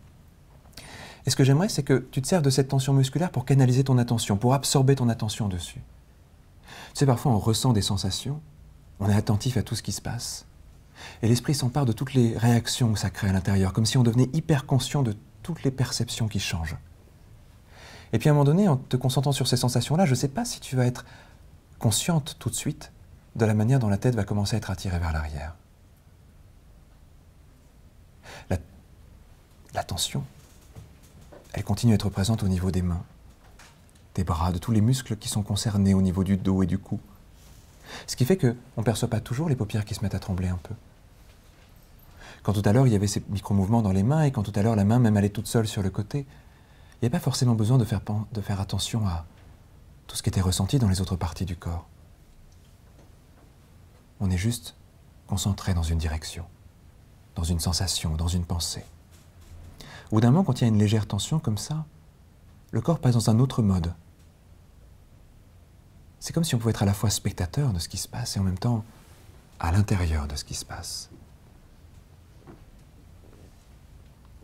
[SPEAKER 1] Et ce que j'aimerais, c'est que tu te serves de cette tension musculaire pour canaliser ton attention, pour absorber ton attention dessus. Tu sais, parfois on ressent des sensations, on est attentif à tout ce qui se passe, et l'esprit s'empare de toutes les réactions que ça crée à l'intérieur, comme si on devenait hyper conscient de toutes les perceptions qui changent. Et puis à un moment donné, en te concentrant sur ces sensations-là, je ne sais pas si tu vas être consciente tout de suite de la manière dont la tête va commencer à être attirée vers l'arrière. La tension, elle continue à être présente au niveau des mains, des bras, de tous les muscles qui sont concernés au niveau du dos et du cou. Ce qui fait qu'on ne perçoit pas toujours les paupières qui se mettent à trembler un peu. Quand tout à l'heure, il y avait ces micro-mouvements dans les mains, et quand tout à l'heure, la main même allait toute seule sur le côté, il n'y a pas forcément besoin de faire attention à tout ce qui était ressenti dans les autres parties du corps. On est juste concentré dans une direction, dans une sensation, dans une pensée. Au bout d'un moment, quand il y a une légère tension comme ça, le corps passe dans un autre mode. C'est comme si on pouvait être à la fois spectateur de ce qui se passe et en même temps à l'intérieur de ce qui se passe.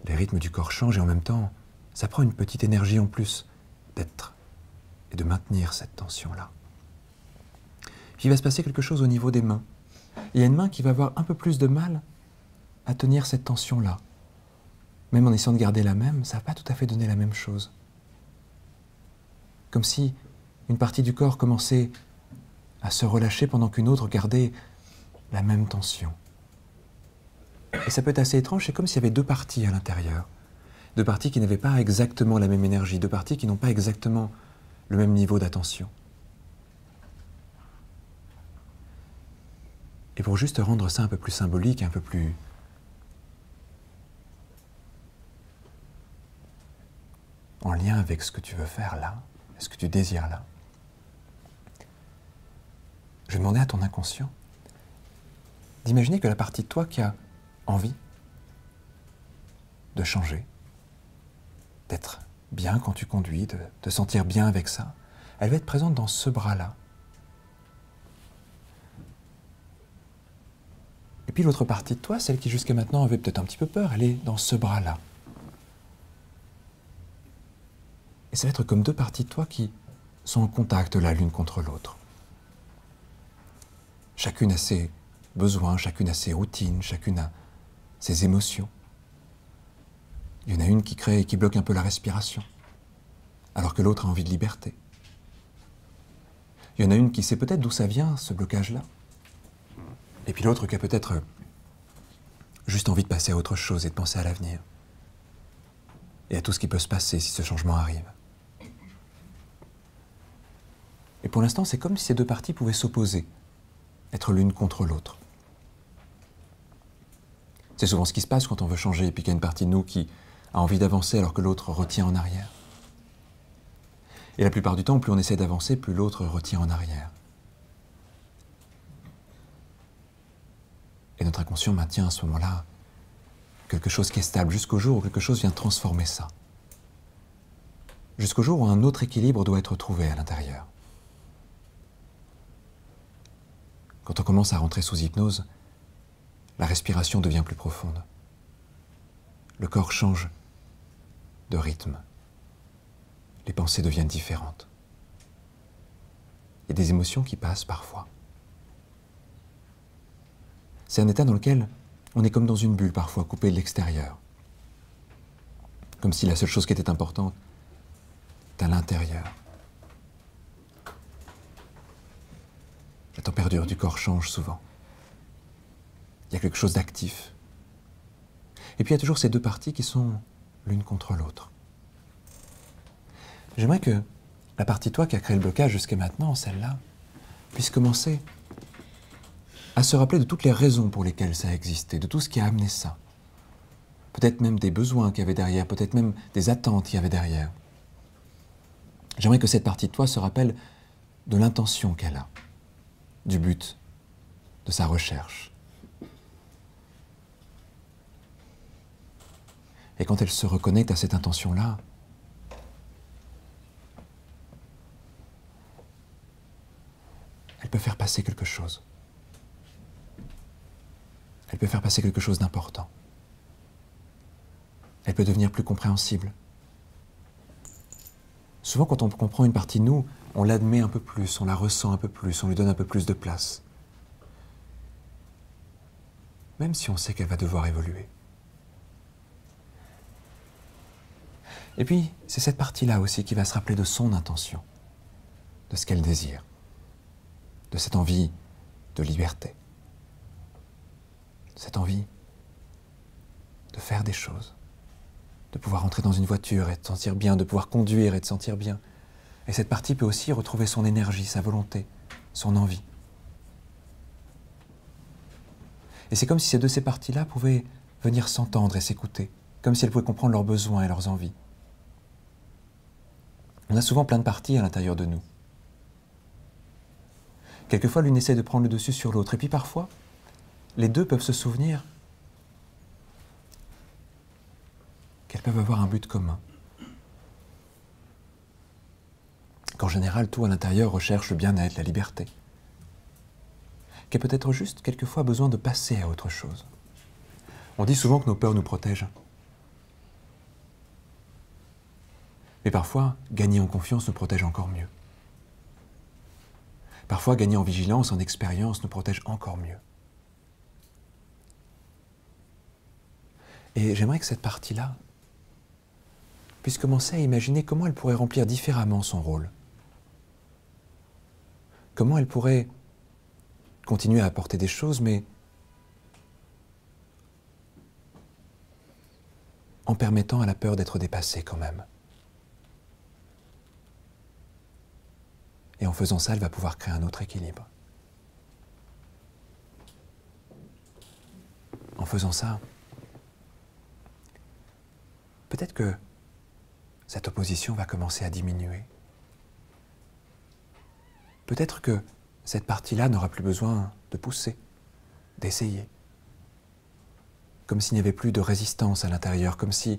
[SPEAKER 1] Les rythmes du corps changent et en même temps, ça prend une petite énergie en plus d'être et de maintenir cette tension-là. Puis il va se passer quelque chose au niveau des mains. Il y a une main qui va avoir un peu plus de mal à tenir cette tension-là. Même en essayant de garder la même, ça ne va pas tout à fait donner la même chose. Comme si une partie du corps commençait à se relâcher pendant qu'une autre gardait la même tension. Et ça peut être assez étrange, c'est comme s'il y avait 2 parties à l'intérieur. 2 parties qui n'avaient pas exactement la même énergie, 2 parties qui n'ont pas exactement le même niveau d'attention. Et pour juste rendre ça un peu plus symbolique, un peu plus en lien avec ce que tu veux faire là, ce que tu désires là, je vais demander à ton inconscient d'imaginer que la partie de toi qui a envie de changer, d'être bien quand tu conduis, de te sentir bien avec ça, elle va être présente dans ce bras-là. Et puis l'autre partie de toi, celle qui jusqu'à maintenant avait peut-être un petit peu peur, elle est dans ce bras-là. Et ça va être comme 2 parties de toi qui sont en contact là, l'une contre l'autre. Chacune a ses besoins, chacune a ses routines, chacune a ses émotions. Il y en a une qui crée et qui bloque un peu la respiration, alors que l'autre a envie de liberté. Il y en a une qui sait peut-être d'où ça vient, ce blocage-là. Et puis l'autre qui a peut-être juste envie de passer à autre chose et de penser à l'avenir. Et à tout ce qui peut se passer si ce changement arrive. Et pour l'instant, c'est comme si ces deux parties pouvaient s'opposer, être l'une contre l'autre. C'est souvent ce qui se passe quand on veut changer et puis qu'il y a une partie de nous qui a envie d'avancer alors que l'autre retient en arrière. Et la plupart du temps, plus on essaie d'avancer, plus l'autre retient en arrière. Et notre inconscient maintient à ce moment-là quelque chose qui est stable, jusqu'au jour où quelque chose vient transformer ça. Jusqu'au jour où un autre équilibre doit être trouvé à l'intérieur. Quand on commence à rentrer sous hypnose, la respiration devient plus profonde. Le corps change de rythme. Les pensées deviennent différentes. Il y a des émotions qui passent parfois. C'est un état dans lequel on est comme dans une bulle parfois, coupé de l'extérieur. Comme si la seule chose qui était importante est à l'intérieur. La température du corps change souvent. Il y a quelque chose d'actif. Et puis il y a toujours ces deux parties qui sont l'une contre l'autre. J'aimerais que la partie toi qui a créé le blocage jusqu'à maintenant, celle-là, puisse commencer à se rappeler de toutes les raisons pour lesquelles ça a existé, de tout ce qui a amené ça. Peut-être même des besoins qu'il y avait derrière, peut-être même des attentes qu'il y avait derrière. J'aimerais que cette partie de toi se rappelle de l'intention qu'elle a, du but, de sa recherche. Et quand elle se reconnecte à cette intention-là, elle peut faire passer quelque chose. Elle peut faire passer quelque chose d'important. Elle peut devenir plus compréhensible. Souvent, quand on comprend une partie de nous, on l'admet un peu plus, on la ressent un peu plus, on lui donne un peu plus de place. Même si on sait qu'elle va devoir évoluer. Et puis, c'est cette partie-là aussi qui va se rappeler de son intention, de ce qu'elle désire, de cette envie de liberté, de cette envie de faire des choses, de pouvoir entrer dans une voiture et de se sentir bien, de pouvoir conduire et de se sentir bien. Et cette partie peut aussi retrouver son énergie, sa volonté, son envie. Et c'est comme si ces parties-là pouvaient venir s'entendre et s'écouter, comme si elles pouvaient comprendre leurs besoins et leurs envies. On a souvent plein de parties à l'intérieur de nous. Quelquefois, l'une essaie de prendre le dessus sur l'autre. Et puis parfois, les deux peuvent se souvenir qu'elles peuvent avoir un but commun. Qu'en général, tout à l'intérieur recherche le bien-être, la liberté. Qu'il y a peut-être juste quelquefois besoin de passer à autre chose. On dit souvent que nos peurs nous protègent. Mais parfois, gagner en confiance nous protège encore mieux. Parfois, gagner en vigilance, en expérience, nous protège encore mieux. Et j'aimerais que cette partie-là puisse commencer à imaginer comment elle pourrait remplir différemment son rôle. Comment elle pourrait continuer à apporter des choses, mais en permettant à la peur d'être dépassée quand même. Et en faisant ça, elle va pouvoir créer un autre équilibre. En faisant ça, peut-être que cette opposition va commencer à diminuer. Peut-être que cette partie-là n'aura plus besoin de pousser, d'essayer. Comme s'il n'y avait plus de résistance à l'intérieur, comme si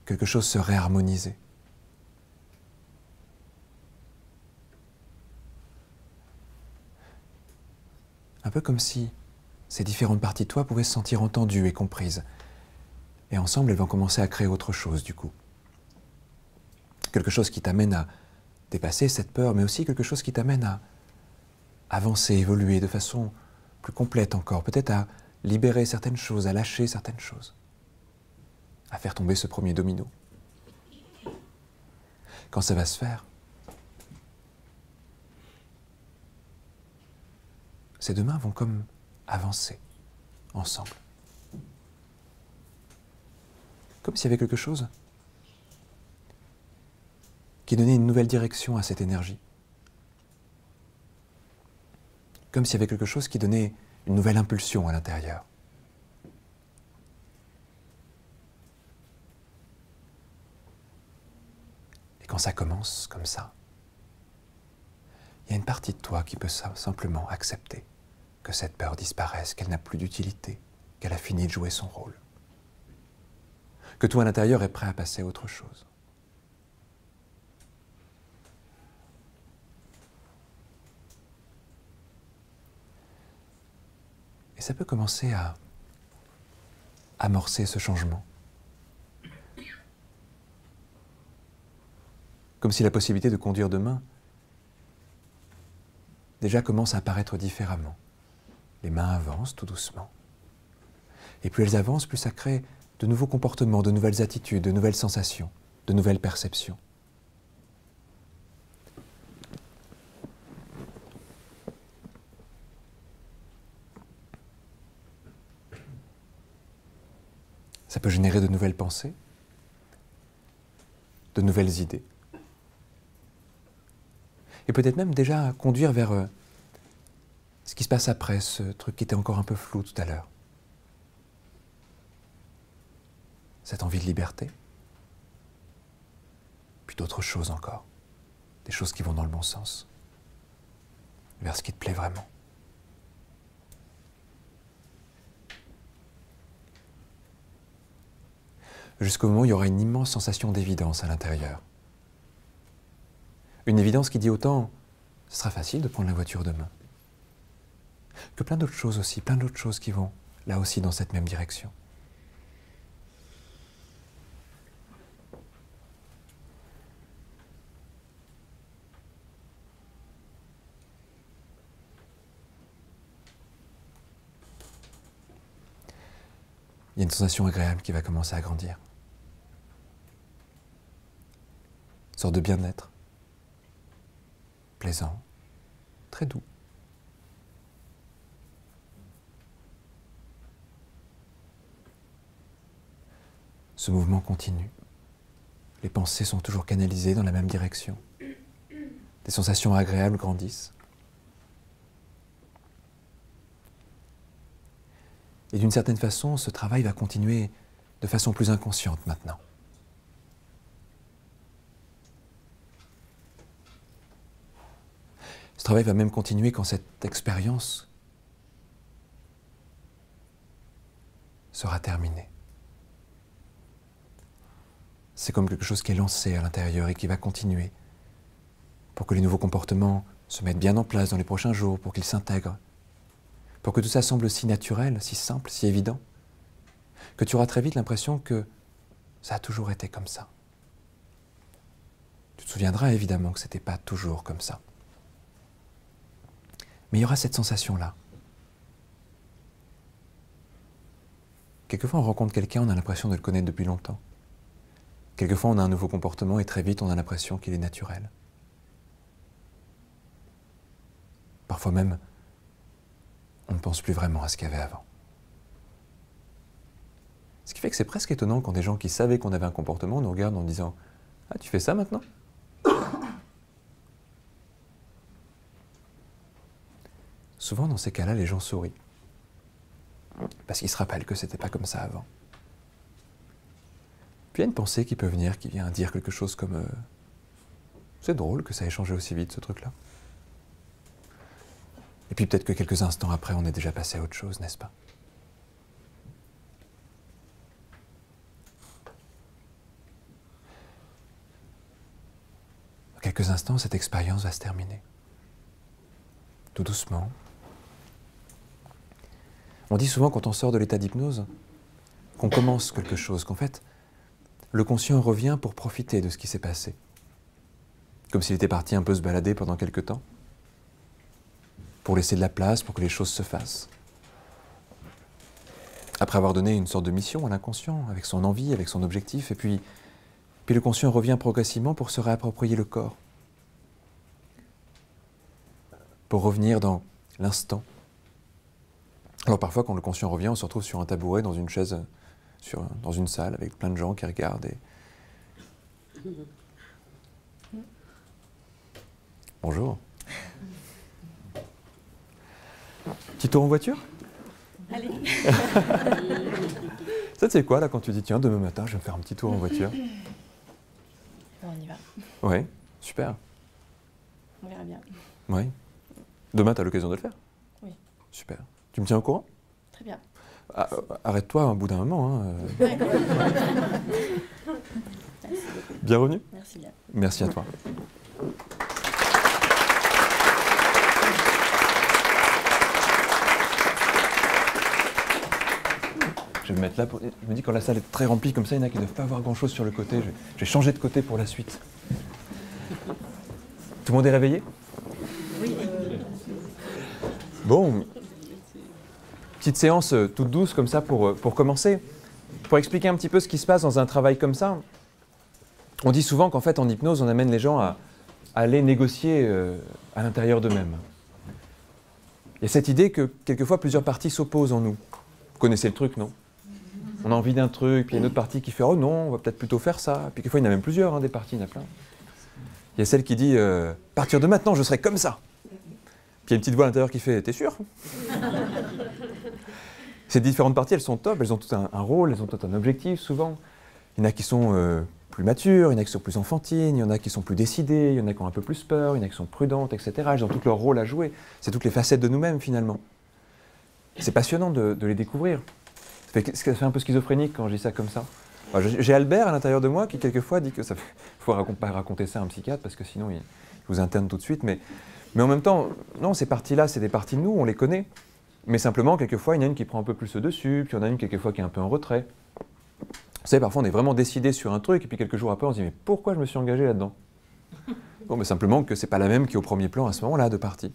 [SPEAKER 1] quelque chose se réharmonisait. Un peu comme si ces différentes parties de toi pouvaient se sentir entendues et comprises. Et ensemble, elles vont commencer à créer autre chose, du coup. Quelque chose qui t'amène à dépasser cette peur, mais aussi quelque chose qui t'amène à avancer, évoluer de façon plus complète encore, peut-être à libérer certaines choses, à lâcher certaines choses, à faire tomber ce premier domino. Quand ça va se faire, ces deux mains vont comme avancer ensemble. Comme s'il y avait quelque chose qui donnait une nouvelle direction à cette énergie. Comme s'il y avait quelque chose qui donnait une nouvelle impulsion à l'intérieur. Et quand ça commence comme ça, il y a une partie de toi qui peut simplement accepter que cette peur disparaisse, qu'elle n'a plus d'utilité, qu'elle a fini de jouer son rôle. Que tout à l'intérieur est prêt à passer à autre chose. Et ça peut commencer à amorcer ce changement. Comme si la possibilité de conduire demain déjà commence à apparaître différemment. Les mains avancent tout doucement. Et plus elles avancent, plus ça crée de nouveaux comportements, de nouvelles attitudes, de nouvelles sensations, de nouvelles perceptions. Ça peut générer de nouvelles pensées, de nouvelles idées. Et peut-être même déjà conduire vers ce qui se passe après, ce truc qui était encore un peu flou tout à l'heure. Cette envie de liberté. Puis d'autres choses encore. Des choses qui vont dans le bon sens. Vers ce qui te plaît vraiment. Jusqu'au moment où il y aura une immense sensation d'évidence à l'intérieur. Une évidence qui dit autant, ce sera facile de prendre la voiture demain, que plein d'autres choses aussi, plein d'autres choses qui vont là aussi dans cette même direction. Il y a une sensation agréable qui va commencer à grandir. Une sorte de bien-être. Plaisant, très doux. Ce mouvement continue. Les pensées sont toujours canalisées dans la même direction. Des sensations agréables grandissent. Et d'une certaine façon, ce travail va continuer de façon plus inconsciente maintenant. Ce travail va même continuer quand cette expérience sera terminée. C'est comme quelque chose qui est lancé à l'intérieur et qui va continuer pour que les nouveaux comportements se mettent bien en place dans les prochains jours, pour qu'ils s'intègrent, pour que tout ça semble si naturel, si simple, si évident, que tu auras très vite l'impression que ça a toujours été comme ça. Tu te souviendras évidemment que ce n'était pas toujours comme ça. Mais il y aura cette sensation-là. Quelquefois, on rencontre quelqu'un, on a l'impression de le connaître depuis longtemps. Quelquefois, on a un nouveau comportement et très vite, on a l'impression qu'il est naturel. Parfois même, on ne pense plus vraiment à ce qu'il y avait avant. Ce qui fait que c'est presque étonnant quand des gens qui savaient qu'on avait un comportement nous regardent en disant « Ah, tu fais ça maintenant ?» Souvent, dans ces cas-là, les gens sourient. Parce qu'ils se rappellent que c'était pas comme ça avant. Puis il y a une pensée qui peut venir, qui vient dire quelque chose comme c'est drôle que ça ait changé aussi vite, ce truc-là. Et puis peut-être que quelques instants après, on est déjà passé à autre chose, n'est-ce pas? Dans quelques instants, cette expérience va se terminer. Tout doucement. On dit souvent quand on sort de l'état d'hypnose qu'on commence quelque chose, qu'en fait, le conscient revient pour profiter de ce qui s'est passé. Comme s'il était parti un peu se balader pendant quelque temps, pour laisser de la place, pour que les choses se fassent. après avoir donné une sorte de mission à l'inconscient, avec son envie, avec son objectif, et puis le conscient revient progressivement pour se réapproprier le corps, pour revenir dans l'instant. Alors parfois, quand le conscient revient, on se retrouve sur un tabouret, dans une chaise, dans une salle, avec plein de gens qui regardent. Bonjour. Petit tour en voiture?
[SPEAKER 2] Allez.
[SPEAKER 1] Ça, c'est quoi, là, quand tu dis, tiens, demain matin, je vais me faire un petit tour en voiture?
[SPEAKER 3] On y va.
[SPEAKER 1] Oui, super.
[SPEAKER 3] On verra bien.
[SPEAKER 1] Oui. Demain, tu as l'occasion de le faire?
[SPEAKER 3] Oui.
[SPEAKER 1] Super. Tu me tiens au courant?
[SPEAKER 3] Très bien.
[SPEAKER 1] Ah, arrête-toi au bout d'un moment. Hein.
[SPEAKER 3] D'accord.
[SPEAKER 1] Bien revenu?
[SPEAKER 3] Merci bien.
[SPEAKER 1] Merci à toi. Je vais me mettre là. Je me dis quand la salle est très remplie comme ça, il y en a qui ne doivent pas avoir grand-chose sur le côté. Je vais changer de côté pour la suite. Tout le monde est réveillé?
[SPEAKER 3] Oui.
[SPEAKER 1] Bon, petite séance toute douce comme ça pour commencer. Pour expliquer un petit peu ce qui se passe dans un travail comme ça, on dit souvent qu'en fait en hypnose, on amène les gens à aller négocier à l'intérieur d'eux-mêmes. Il y a cette idée que quelquefois plusieurs parties s'opposent en nous. Vous connaissez le truc, non? On a envie d'un truc, puis il y a une autre partie qui fait « Oh non, on va peut-être plutôt faire ça ». Puis quelquefois, il y en a même plusieurs, hein, des parties, il y en a plein. Il y a celle qui dit « À partir de maintenant, je serai comme ça ». Puis il y a une petite voix à l'intérieur qui fait « T'es sûr ?» Ces différentes parties, elles sont top, elles ont tout un rôle, elles ont tout un objectif souvent. Il y en a qui sont plus matures, il y en a qui sont plus enfantines, il y en a qui sont plus décidées, il y en a qui ont un peu plus peur, il y en a qui sont prudentes, etc. Elles ont tout leur rôle à jouer. C'est toutes les facettes de nous-mêmes finalement. C'est passionnant de les découvrir. Ça fait un peu schizophrénique quand je dis ça comme ça. Enfin, j'ai Albert à l'intérieur de moi qui quelquefois dit que ça faut pas raconter ça à un psychiatre parce que sinon il vous interne tout de suite. Mais en même temps, non, ces parties-là, c'est des parties de nous, on les connaît. Mais simplement, quelquefois, il y en a une qui prend un peu plus le dessus, puis il y en a une quelquefois qui est un peu en retrait. Vous savez, parfois on est vraiment décidé sur un truc et puis quelques jours après on se dit mais pourquoi je me suis engagé là-dedans? Bon, mais simplement que c'est pas la même qui est au premier plan à ce moment-là de partie.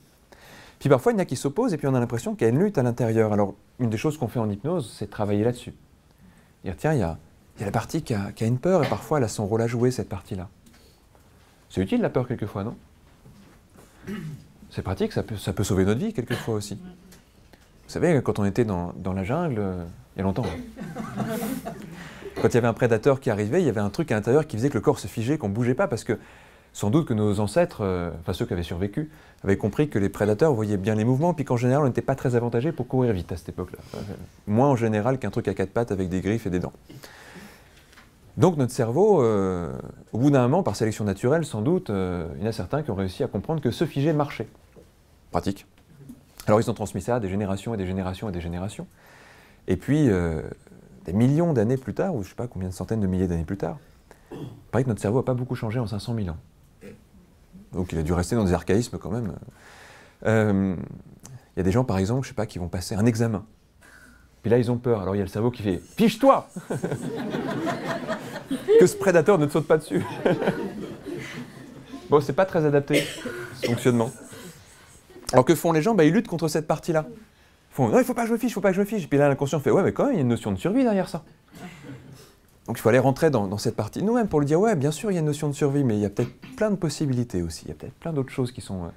[SPEAKER 1] Puis parfois, il y en a qui s'opposent et puis on a l'impression qu'il y a une lutte à l'intérieur. Alors, une des choses qu'on fait en hypnose, c'est travailler là-dessus. Dire, tiens, il y a la partie qui a une peur et parfois elle a son rôle à jouer, cette partie-là. C'est utile la peur quelquefois, non? C'est pratique, ça peut sauver notre vie quelquefois aussi. Vous savez, quand on était dans la jungle, il y a longtemps, quand il y avait un prédateur qui arrivait, il y avait un truc à l'intérieur qui faisait que le corps se figeait, qu'on ne bougeait pas parce que sans doute que nos ancêtres, enfin ceux qui avaient survécu, avaient compris que les prédateurs voyaient bien les mouvements, puis qu'en général, on n'était pas très avantagé pour courir vite à cette époque-là. Moins en général qu'un truc à quatre pattes avec des griffes et des dents. Donc notre cerveau, au bout d'un moment, par sélection naturelle, sans doute, il y en a certains qui ont réussi à comprendre que se figer marchait. Pratique. Alors ils ont transmis ça à des générations et des générations et des générations. Et puis, des millions d'années plus tard, ou je ne sais pas combien de centaines de milliers d'années plus tard, il paraît que notre cerveau n'a pas beaucoup changé en 500 000 ans. Donc il a dû rester dans des archaïsmes quand même. Il y a des gens, par exemple, je sais pas, qui vont passer un examen. Puis là, ils ont peur. Alors il y a le cerveau qui fait « Fiche-toi !» Que ce prédateur ne te saute pas dessus. Bon, c'est pas très adapté, ce fonctionnement. Alors que font les gens? Ils luttent contre cette partie-là. Ils font « Non, il faut pas que je me fiche, il faut pas que je me fiche !» Puis là, l'inconscient fait « Ouais, mais quand même, il y a une notion de survie derrière ça. » Donc il faut aller rentrer dans cette partie nous-mêmes pour lui dire « Ouais, bien sûr, il y a une notion de survie, mais il y a peut-être plein de possibilités aussi. Il y a peut-être plein d'autres choses qui sont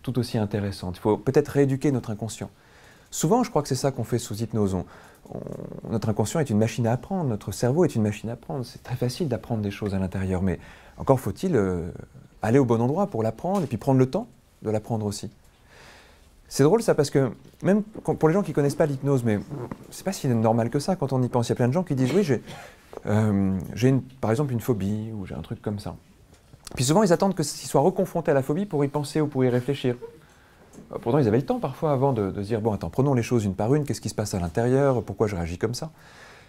[SPEAKER 1] tout aussi intéressantes. Il faut peut-être rééduquer notre inconscient. » Souvent, je crois que c'est ça qu'on fait sous hypnose. Notre inconscient est une machine à apprendre, notre cerveau est une machine à apprendre. C'est très facile d'apprendre des choses à l'intérieur, mais encore faut-il aller au bon endroit pour l'apprendre et puis prendre le temps de l'apprendre aussi. C'est drôle ça parce que, même pour les gens qui ne connaissent pas l'hypnose, mais c'est pas si normal que ça quand on y pense. Il y a plein de gens qui disent oui, j'ai par exemple une phobie ou j'ai un truc comme ça. Puis souvent ils attendent qu'ils soient reconfrontés à la phobie pour y penser ou pour y réfléchir. Pourtant ils avaient le temps parfois avant de se dire bon attends, prenons les choses une par une, qu'est-ce qui se passe à l'intérieur, pourquoi je réagis comme ça.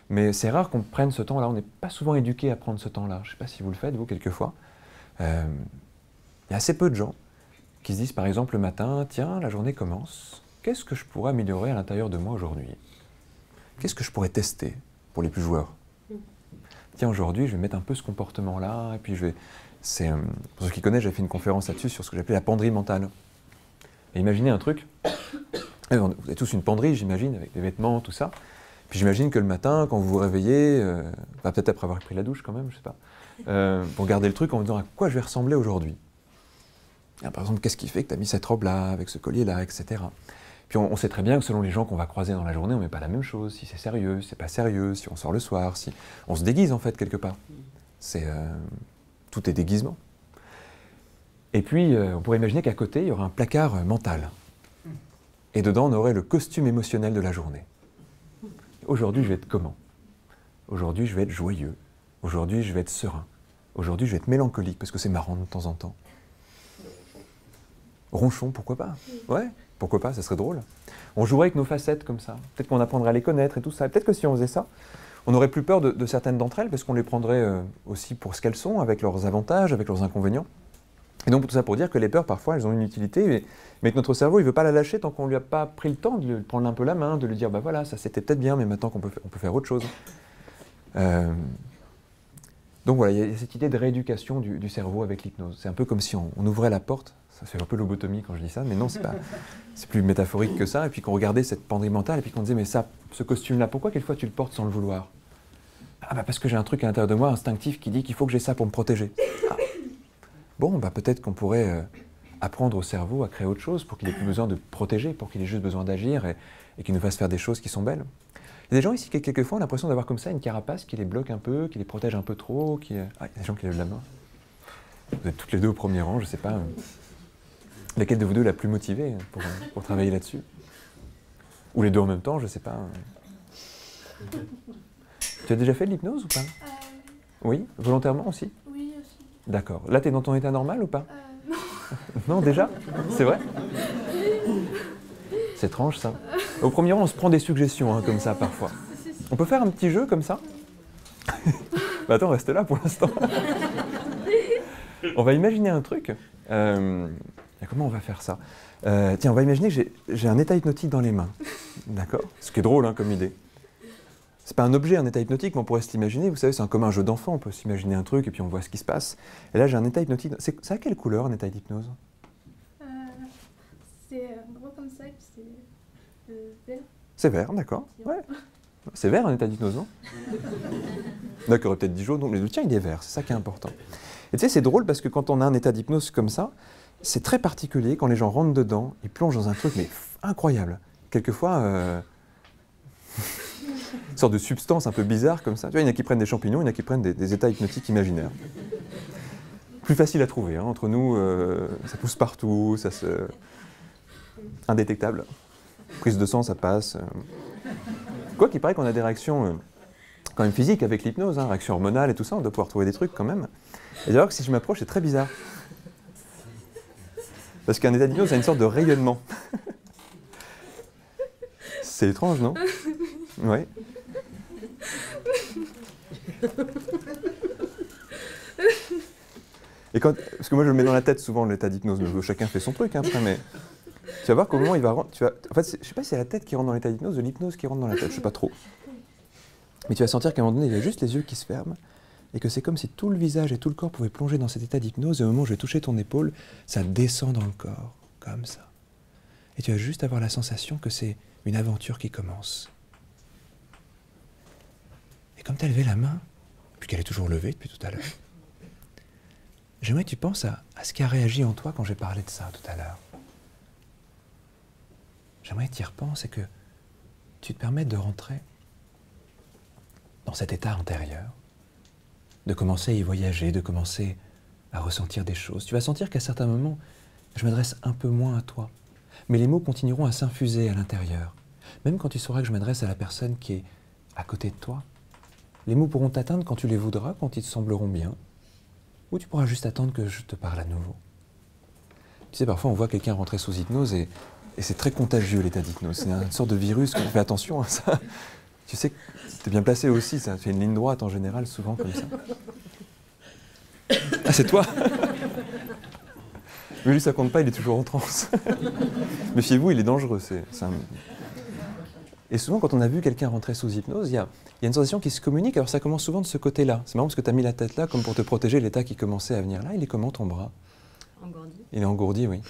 [SPEAKER 1] Mais c'est rare qu'on prenne ce temps-là, on n'est pas souvent éduqué à prendre ce temps-là. Je ne sais pas si vous le faites vous quelquefois. Il y a assez peu de gens qui se disent par exemple le matin, tiens, la journée commence, qu'est-ce que je pourrais améliorer à l'intérieur de moi aujourd'hui? Qu'est-ce que je pourrais tester pour les plus joueurs? Tiens, aujourd'hui, je vais mettre un peu ce comportement-là, et puis je vais... pour ceux qui connaissent, j'avais fait une conférence là-dessus sur ce que j'appelais la penderie mentale. Et imaginez un truc, vous avez tous une penderie, j'imagine, avec des vêtements, tout ça, Puis j'imagine que le matin, quand vous vous réveillez, peut-être après avoir pris la douche quand même, je sais pas, pour regarder le truc en vous disant à quoi je vais ressembler aujourd'hui. Par exemple, qu'est-ce qui fait que tu as mis cette robe-là, avec ce collier-là, etc. Puis on sait très bien que selon les gens qu'on va croiser dans la journée, on ne met pas la même chose, si c'est sérieux, si c'est pas sérieux, si on sort le soir, si on se déguise en fait quelque part. Tout est déguisement. Et puis on pourrait imaginer qu'à côté, il y aura un placard mental. Et dedans, on aurait le costume émotionnel de la journée. Aujourd'hui, je vais être comment? Aujourd'hui, je vais être joyeux. Aujourd'hui, je vais être serein. Aujourd'hui, je vais être mélancolique, parce que c'est marrant de temps en temps. Ronchon, pourquoi pas? Ouais, pourquoi pas, ça serait drôle. On jouerait avec nos facettes comme ça. Peut-être qu'on apprendrait à les connaître et tout ça. Peut-être que si on faisait ça, on n'aurait plus peur de certaines d'entre elles, parce qu'on les prendrait aussi pour ce qu'elles sont, avec leurs avantages, avec leurs inconvénients. Et donc tout ça pour dire que les peurs, parfois, elles ont une utilité, mais que notre cerveau, il ne veut pas la lâcher tant qu'on ne lui a pas pris le temps de lui prendre un peu la main, de lui dire, bah voilà, ça c'était peut-être bien, mais maintenant qu'on peut faire autre chose. Donc voilà, il y a cette idée de rééducation du cerveau avec l'hypnose. C'est un peu comme si on ouvrait la porte, ça fait un peu lobotomie quand je dis ça, mais non, c'est plus métaphorique que ça, et puis qu'on regardait cette penderie mentale, et puis qu'on disait, mais ça, ce costume-là, pourquoi quelquefois tu le portes sans le vouloir? Ah bah parce que j'ai un truc à l'intérieur de moi, instinctif, qui dit qu'il faut que j'ai ça pour me protéger. Ah. Bon, bah peut-être qu'on pourrait apprendre au cerveau à créer autre chose pour qu'il n'ait plus besoin de protéger, pour qu'il ait juste besoin d'agir et qu'il nous fasse faire des choses qui sont belles. Il y a des gens ici qui, quelquefois, ont l'impression d'avoir comme ça une carapace qui les bloque un peu, qui les protège un peu trop. Ah, il y a des gens qui lèvent la main. Vous êtes toutes les deux au premier rang, je ne sais pas. Laquelle de vous deux est la plus motivée pour travailler là-dessus? Ou les deux en même temps, je ne sais pas. Tu as déjà fait de l'hypnose ou pas? Oui, volontairement aussi?
[SPEAKER 4] Oui, aussi.
[SPEAKER 1] D'accord. Là, tu es dans ton état normal ou pas?
[SPEAKER 4] Non.
[SPEAKER 1] Non, déjà? C'est vrai? C'est étrange, ça. Au premier rang, on se prend des suggestions, hein, comme ça, parfois. On peut faire un petit jeu, comme ça? Bah attends, reste là, pour l'instant. On va imaginer un truc. Comment on va faire ça? Tiens, on va imaginer que j'ai un état hypnotique dans les mains. D'accord? Ce qui est drôle, hein, comme idée. C'est pas un objet, un état hypnotique, mais on pourrait s'imaginer, vous savez, c'est comme un jeu d'enfant, on peut s'imaginer un truc et puis on voit ce qui se passe. Et là, j'ai un état hypnotique. C'est à quelle couleur, un état d'hypnose?
[SPEAKER 4] C'est gros comme ça, et puis c'est vert.
[SPEAKER 1] C'est vert, d'accord. Ouais. C'est vert, un état d'hypnose, non? D'accord, peut-être 10 jours, donc le tien, il est vert, c'est ça qui est important. Et tu sais, c'est drôle parce que quand on a un état d'hypnose comme ça, c'est très particulier quand les gens rentrent dedans, ils plongent dans un truc, mais incroyable. Quelquefois, une sorte de substance un peu bizarre comme ça. Tu vois, il y en a qui prennent des champignons, il y en a qui prennent des états hypnotiques imaginaires. Plus facile à trouver, hein. Entre nous, ça pousse partout, indétectable. Prise de sang, ça passe. Quoi qu'il paraît qu'on a des réactions quand même physiques avec l'hypnose, hein, réactions hormonales et tout ça, on doit pouvoir trouver des trucs quand même. Et d'ailleurs, que si je m'approche, c'est très bizarre. Parce qu'un état d'hypnose a une sorte de rayonnement. C'est étrange, non? Oui. Et parce que moi je le mets dans la tête souvent l'état d'hypnose, chacun fait son truc après, mais tu vas voir comment il va rentrer. En fait, je ne sais pas si c'est la tête qui rentre dans l'état d'hypnose ou l'hypnose qui rentre dans la tête, je ne sais pas trop. Mais tu vas sentir qu'à un moment donné, il y a juste les yeux qui se ferment et que c'est comme si tout le visage et tout le corps pouvaient plonger dans cet état d'hypnose et au moment où je vais toucher ton épaule, ça descend dans le corps, comme ça. Et tu vas juste avoir la sensation que c'est une aventure qui commence. Et comme tu as levé la main, puis qu'elle est toujours levée depuis tout à l'heure, j'aimerais que tu penses à ce qui a réagi en toi quand j'ai parlé de ça tout à l'heure. J'aimerais que tu y repenses et que tu te permettes de rentrer dans cet état antérieur, de commencer à y voyager, de commencer à ressentir des choses. Tu vas sentir qu'à certains moments, je m'adresse un peu moins à toi, mais les mots continueront à s'infuser à l'intérieur. Même quand tu sauras que je m'adresse à la personne qui est à côté de toi, les mots pourront t'atteindre quand tu les voudras, quand ils te sembleront bien, ou tu pourras juste attendre que je te parle à nouveau. Tu sais, parfois on voit quelqu'un rentrer sous hypnose et c'est très contagieux l'état d'hypnose. C'est une sorte de virus, on fait attention à ça. Tu sais que tu es bien placé aussi, ça fait une ligne droite en général, souvent comme ça. Ah, c'est toi? Mais lui, ça compte pas, il est toujours en transe. Méfiez-vous, il est dangereux. Et souvent, quand on a vu quelqu'un rentrer sous hypnose, il y a une sensation qui se communique. Alors ça commence souvent de ce côté-là. C'est marrant parce que tu as mis la tête là, comme pour te protéger l'état qui commençait à venir là. Il est comment ton bras?
[SPEAKER 2] Engourdi.
[SPEAKER 1] Il est engourdi, oui.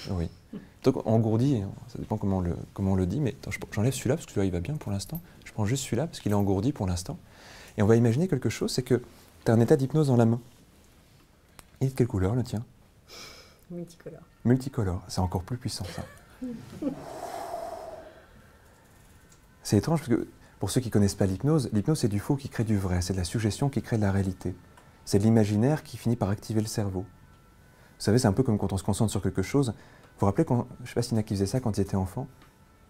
[SPEAKER 1] Donc engourdi, ça dépend comment on le dit, mais attends, j'enlève celui-là parce que celui-là il va bien pour l'instant. Je prends juste celui-là parce qu'il est engourdi pour l'instant. Et on va imaginer quelque chose, c'est que tu as un état d'hypnose dans la main. Il est de quelle couleur le tien?
[SPEAKER 5] Multicolore.
[SPEAKER 1] Multicolore, c'est encore plus puissant ça. C'est étrange parce que pour ceux qui ne connaissent pas l'hypnose c'est du faux qui crée du vrai, c'est de la suggestion qui crée de la réalité. C'est de l'imaginaire qui finit par activer le cerveau. Vous savez, c'est un peu comme quand on se concentre sur quelque chose. Vous vous rappelez, je ne sais pas s'il y en a qui faisaient ça quand ils étaient enfants,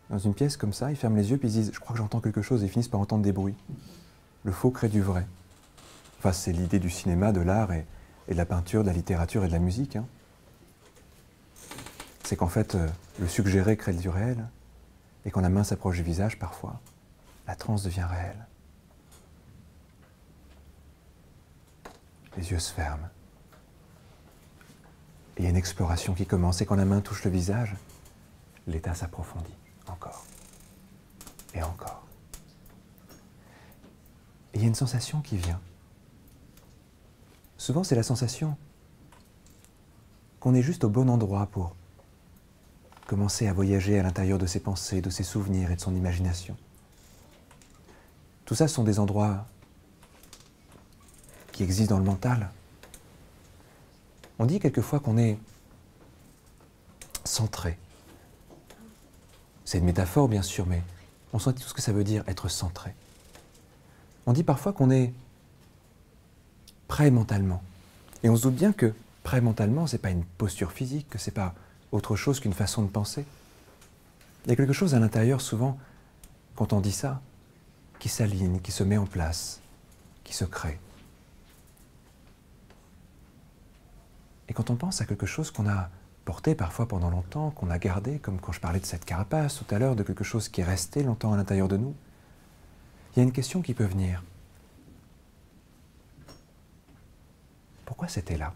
[SPEAKER 1] dans une pièce comme ça, ils ferment les yeux puis ils disent « je crois que j'entends quelque chose » et ils finissent par entendre des bruits. Le faux crée du vrai. Enfin, c'est l'idée du cinéma, de l'art et de la peinture, de la littérature et de la musique. Hein. C'est qu'en fait, le suggéré crée du réel et quand la main s'approche du visage, parfois, la transe devient réelle. Les yeux se ferment. Et il y a une exploration qui commence. Et quand la main touche le visage, l'état s'approfondit encore. Et encore. Et il y a une sensation qui vient. Souvent, c'est la sensation qu'on est juste au bon endroit pour commencer à voyager à l'intérieur de ses pensées, de ses souvenirs et de son imagination. Tout ça, ce sont des endroits qui existent dans le mental. On dit quelquefois qu'on est centré. C'est une métaphore, bien sûr, mais on sent tout ce que ça veut dire, être centré. On dit parfois qu'on est prêt mentalement. Et on se doute bien que prêt mentalement, ce n'est pas une posture physique, que ce n'est pas autre chose qu'une façon de penser. Il y a quelque chose à l'intérieur, souvent, quand on dit ça, qui s'aligne, qui se met en place, qui se crée. Et quand on pense à quelque chose qu'on a porté parfois pendant longtemps, qu'on a gardé, comme quand je parlais de cette carapace tout à l'heure, de quelque chose qui est resté longtemps à l'intérieur de nous, il y a une question qui peut venir. Pourquoi c'était là?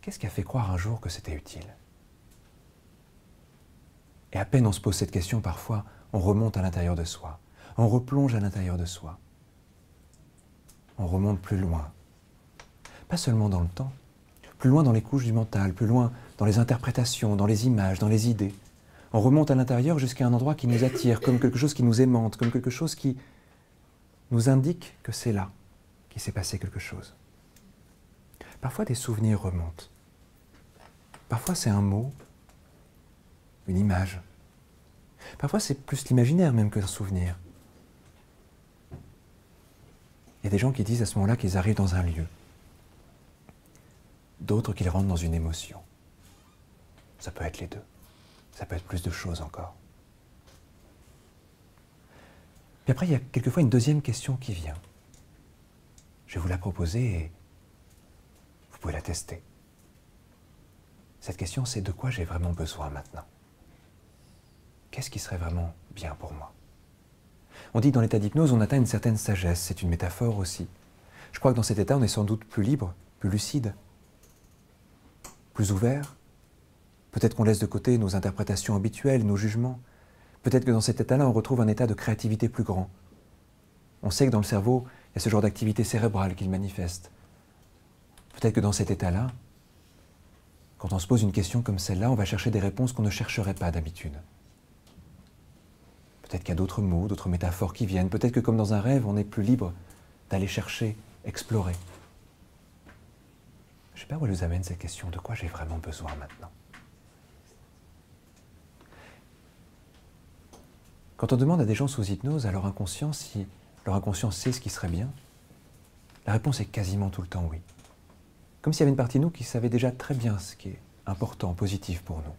[SPEAKER 1] Qu'est-ce qui a fait croire un jour que c'était utile? Et à peine on se pose cette question, parfois, on remonte à l'intérieur de soi. On replonge à l'intérieur de soi. On remonte plus loin. Pas seulement dans le temps, plus loin dans les couches du mental, plus loin dans les interprétations, dans les images, dans les idées. On remonte à l'intérieur jusqu'à un endroit qui nous attire, comme quelque chose qui nous aimante, comme quelque chose qui nous indique que c'est là qu'il s'est passé quelque chose. Parfois des souvenirs remontent. Parfois c'est un mot, une image. Parfois c'est plus l'imaginaire même que le souvenir. Il y a des gens qui disent à ce moment-là qu'ils arrivent dans un lieu. D'autres qu'ils rentrent dans une émotion. Ça peut être les deux. Ça peut être plus de choses encore. Puis après, il y a quelquefois une deuxième question qui vient. Je vais vous la proposer et vous pouvez la tester. Cette question, c'est de quoi j'ai vraiment besoin maintenant? Qu'est-ce qui serait vraiment bien pour moi? On dit que dans l'état d'hypnose, on atteint une certaine sagesse. C'est une métaphore aussi. Je crois que dans cet état, on est sans doute plus libre, plus lucide, plus ouvert. Peut-être qu'on laisse de côté nos interprétations habituelles, nos jugements. Peut-être que dans cet état-là, on retrouve un état de créativité plus grand. On sait que dans le cerveau, il y a ce genre d'activité cérébrale qu'il manifeste. Peut-être que dans cet état-là, quand on se pose une question comme celle-là, on va chercher des réponses qu'on ne chercherait pas d'habitude. Peut-être qu'il y a d'autres mots, d'autres métaphores qui viennent. Peut-être que comme dans un rêve, on est plus libre d'aller chercher, explorer. Je ne sais pas où elle nous amène cette question, de quoi j'ai vraiment besoin maintenant. Quand on demande à des gens sous hypnose, à leur inconscient, si leur inconscient sait ce qui serait bien, la réponse est quasiment tout le temps oui. Comme s'il y avait une partie de nous qui savait déjà très bien ce qui est important, positif pour nous.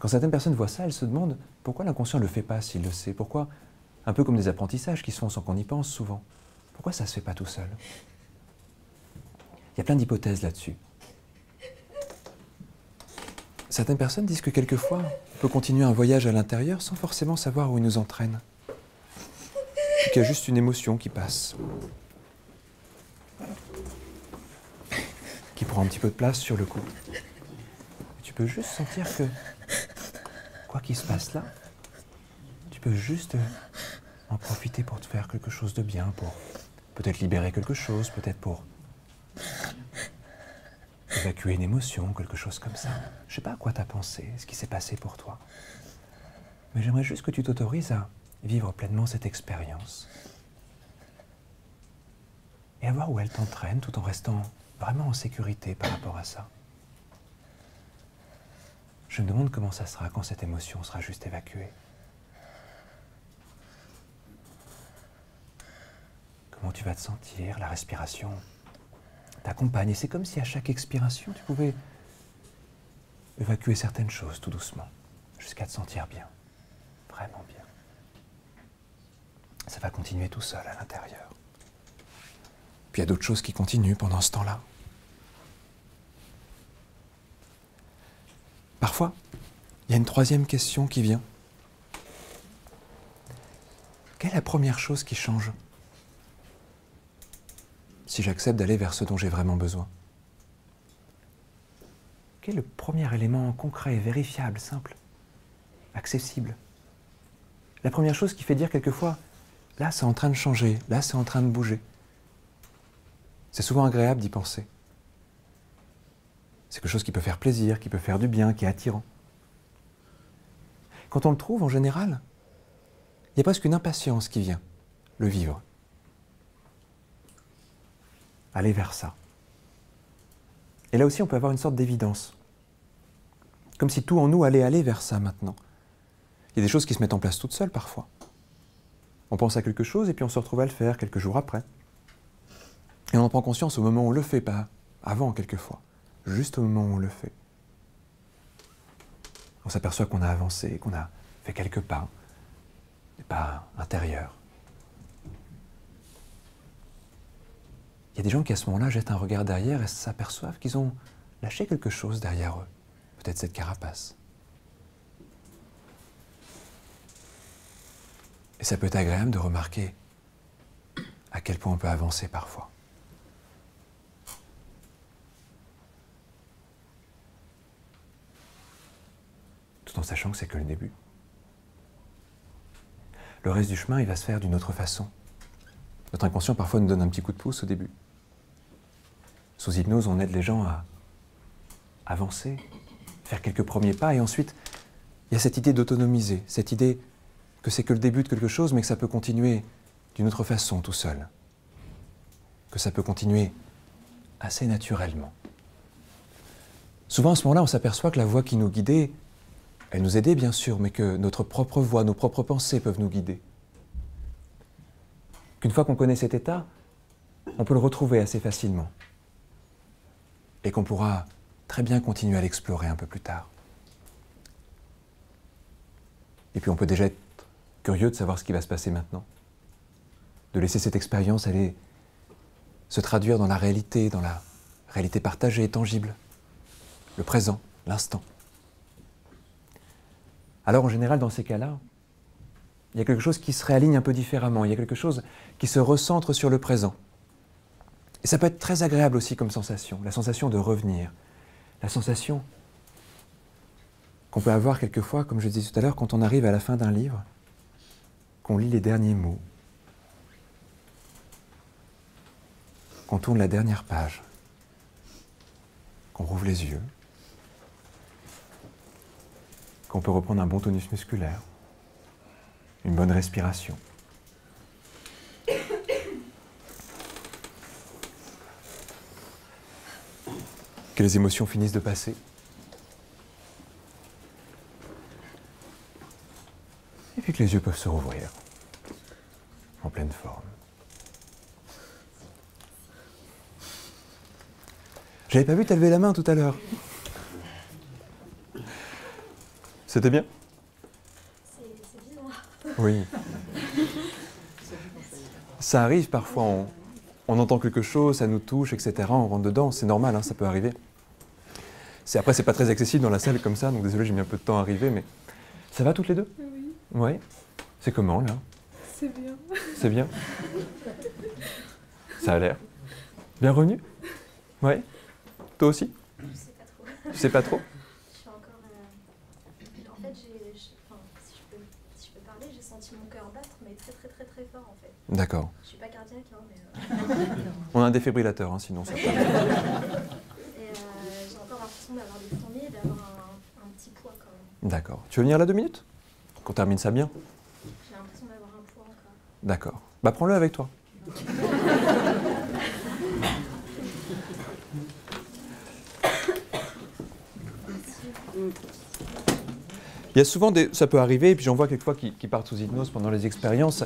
[SPEAKER 1] Quand certaines personnes voient ça, elles se demandent pourquoi l'inconscient ne le fait pas s'il le sait. Pourquoi, un peu comme des apprentissages qui se font sans qu'on y pense souvent, pourquoi ça ne se fait pas tout seul? Il y a plein d'hypothèses là-dessus. Certaines personnes disent que quelquefois, on peut continuer un voyage à l'intérieur sans forcément savoir où il nous entraîne. Qu'il y a juste une émotion qui passe, qui prend un petit peu de place sur le coup. Et tu peux juste sentir que, quoi qu'il se passe là, tu peux juste en profiter pour te faire quelque chose de bien, pour peut-être libérer quelque chose, peut-être pour évacuer une émotion, quelque chose comme ça. Je ne sais pas à quoi tu as pensé, ce qui s'est passé pour toi. Mais j'aimerais juste que tu t'autorises à vivre pleinement cette expérience. Et à voir où elle t'entraîne tout en restant vraiment en sécurité par rapport à ça. Je me demande comment ça sera quand cette émotion sera juste évacuée. Comment tu vas te sentir, la respiration t'accompagne. Et c'est comme si à chaque expiration, tu pouvais évacuer certaines choses tout doucement, jusqu'à te sentir bien, vraiment bien. Ça va continuer tout seul à l'intérieur. Puis il y a d'autres choses qui continuent pendant ce temps-là. Parfois, il y a une troisième question qui vient. Quelle est la première chose qui change si j'accepte d'aller vers ce dont j'ai vraiment besoin? Quel est le premier élément concret, vérifiable, simple, accessible? La première chose qui fait dire quelquefois, là c'est en train de changer, là c'est en train de bouger. C'est souvent agréable d'y penser. C'est quelque chose qui peut faire plaisir, qui peut faire du bien, qui est attirant. Quand on le trouve, en général, il y a presque une impatience qui vient, le vivre. Aller vers ça. Et là aussi, on peut avoir une sorte d'évidence. Comme si tout en nous allait aller vers ça maintenant. Il y a des choses qui se mettent en place toutes seules parfois. On pense à quelque chose et puis on se retrouve à le faire quelques jours après. Et on en prend conscience au moment où on le fait, pas avant quelquefois. Juste au moment où on le fait. On s'aperçoit qu'on a avancé, qu'on a fait quelques pas, des pas intérieurs. Il y a des gens qui à ce moment-là jettent un regard derrière et s'aperçoivent qu'ils ont lâché quelque chose derrière eux. Peut-être cette carapace. Et ça peut être agréable de remarquer à quel point on peut avancer parfois. Tout en sachant que c'est que le début. Le reste du chemin, il va se faire d'une autre façon. Notre inconscient parfois nous donne un petit coup de pouce au début. Sous hypnose, on aide les gens à avancer, faire quelques premiers pas, et ensuite, il y a cette idée d'autonomiser, cette idée que c'est que le début de quelque chose, mais que ça peut continuer d'une autre façon tout seul. Que ça peut continuer assez naturellement. Souvent, à ce moment-là, on s'aperçoit que la voie qui nous guidait, elle nous aidait bien sûr, mais que notre propre voix, nos propres pensées peuvent nous guider. Qu'une fois qu'on connaît cet état, on peut le retrouver assez facilement. Et qu'on pourra très bien continuer à l'explorer un peu plus tard. Et puis on peut déjà être curieux de savoir ce qui va se passer maintenant. De laisser cette expérience aller se traduire dans la réalité partagée, tangible. Le présent, l'instant. Alors en général, dans ces cas-là, il y a quelque chose qui se réaligne un peu différemment. Il y a quelque chose qui se recentre sur le présent. Et ça peut être très agréable aussi comme sensation. La sensation de revenir. La sensation qu'on peut avoir quelquefois, comme je disais tout à l'heure, quand on arrive à la fin d'un livre, qu'on lit les derniers mots, qu'on tourne la dernière page, qu'on rouvre les yeux, qu'on peut reprendre un bon tonus musculaire, une bonne respiration. Que les émotions finissent de passer. Et puis que les yeux peuvent se rouvrir, en pleine forme. J'avais pas vu t'as levé la main tout à l'heure. C'était bien?
[SPEAKER 4] C'est bizarre.
[SPEAKER 1] Oui. Ça arrive parfois, on entend quelque chose, ça nous touche, etc. On rentre dedans, c'est normal, hein, ça peut arriver. Après, c'est pas très accessible dans la salle comme ça, donc désolé, j'ai mis un peu de temps à arriver, mais ça va toutes les deux?
[SPEAKER 4] Oui,
[SPEAKER 1] Ouais. C'est comment, là?
[SPEAKER 4] c'est bien.
[SPEAKER 1] C'est bien? Ça a l'air. Bien revenu? Ouais. Toi aussi?
[SPEAKER 4] Je sais pas trop.
[SPEAKER 1] Tu sais pas trop?
[SPEAKER 4] Je suis encore. En fait, enfin, si je peux parler, j'ai senti mon cœur battre, mais très très très très fort en fait.
[SPEAKER 1] D'accord.
[SPEAKER 4] Je suis pas cardiaque, hein, mais.
[SPEAKER 1] On a un défibrillateur, hein, sinon ça peut.
[SPEAKER 4] Et j'ai encore l'impression d'avoir des fourmis et d'avoir un petit poids quand même.
[SPEAKER 1] D'accord. Tu veux venir là 2 minutes? qu'on termine ça bien.
[SPEAKER 4] J'ai l'impression d'avoir un poids encore.
[SPEAKER 1] D'accord. Bah prends-le avec toi. Il y a souvent ça peut arriver, et puis j'en vois quelquefois qui partent sous hypnose pendant les expériences.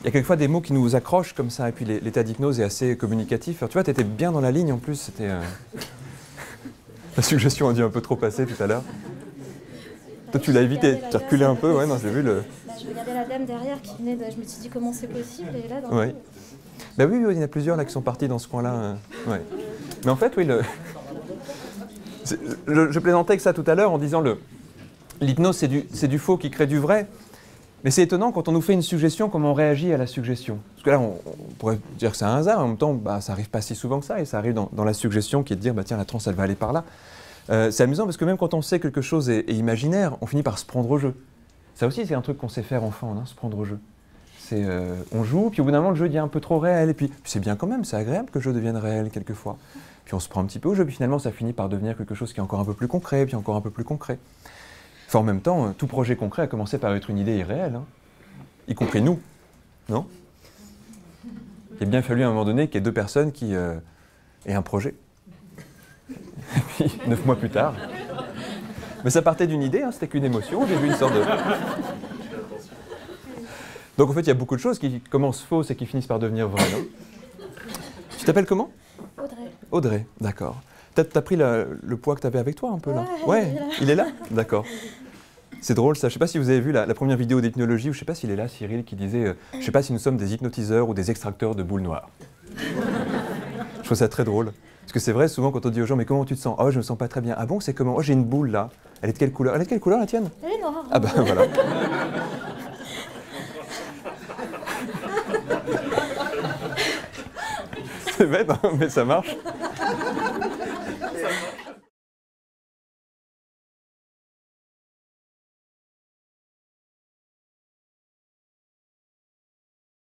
[SPEAKER 1] Il y a quelquefois des mots qui nous accrochent comme ça, et puis l'état d'hypnose est assez communicatif. Alors, tu vois, tu étais bien dans la ligne en plus, c'était... La suggestion a dû un peu trop passer tout à l'heure. Toi, tu l'as évité, tu as reculé un peu, ouais, non, j'ai vu le...
[SPEAKER 4] Je regardais la dame derrière qui venait de... Je me suis dit comment c'est possible, et là, dans
[SPEAKER 1] Ouais. Ben oui, il y en a plusieurs là qui sont partis dans ce coin-là. Ouais. Mais en fait, oui, je plaisantais avec ça tout à l'heure en disant l'hypnose, c'est du faux qui crée du vrai. Mais c'est étonnant quand on nous fait une suggestion, comment on réagit à la suggestion. Parce que là, on pourrait dire que c'est un hasard, en même temps, bah, ça n'arrive pas si souvent que ça, et ça arrive dans la suggestion qui est de dire, bah, tiens, la transe, elle va aller par là. C'est amusant parce que même quand on sait que quelque chose est imaginaire, on finit par se prendre au jeu. Ça aussi, c'est un truc qu'on sait faire enfant, hein, se prendre au jeu. On joue, puis au bout d'un moment, le jeu devient un peu trop réel, et puis c'est bien quand même, c'est agréable que le jeu devienne réel quelquefois. Puis on se prend un petit peu au jeu, puis finalement, ça finit par devenir quelque chose qui est encore un peu plus concret, puis encore un peu plus concret. Enfin, en même temps, tout projet concret a commencé par être une idée irréelle, hein, y compris nous, non? Il a bien fallu à un moment donné qu'il y ait deux personnes qui aient un projet. Et puis, 9 mois plus tard. Mais ça partait d'une idée, hein, c'était qu'une émotion, j'ai vu une sorte de... Donc en fait, il y a beaucoup de choses qui commencent fausses et qui finissent par devenir vraies, non? Tu t'appelles comment?
[SPEAKER 4] Audrey.
[SPEAKER 1] Audrey, d'accord. T'as pris le poids que tu avais avec toi un peu là?
[SPEAKER 4] Ouais,
[SPEAKER 1] il est là. D'accord. C'est drôle ça. Je ne sais pas si vous avez vu la première vidéo d'hypnologie, ou je ne sais pas s'il est là, Cyril, qui disait je ne sais pas si nous sommes des hypnotiseurs ou des extracteurs de boules noires. Je trouve ça très drôle. Parce que c'est vrai, souvent quand on dit aux gens mais comment tu te sens? Oh, je me sens pas très bien. Ah bon, c'est comment? Oh, j'ai une boule là. Elle est de quelle couleur? Elle est de quelle couleur la tienne?
[SPEAKER 4] Elle est noire.
[SPEAKER 1] Ah bah voilà. C'est bête, hein, mais ça marche.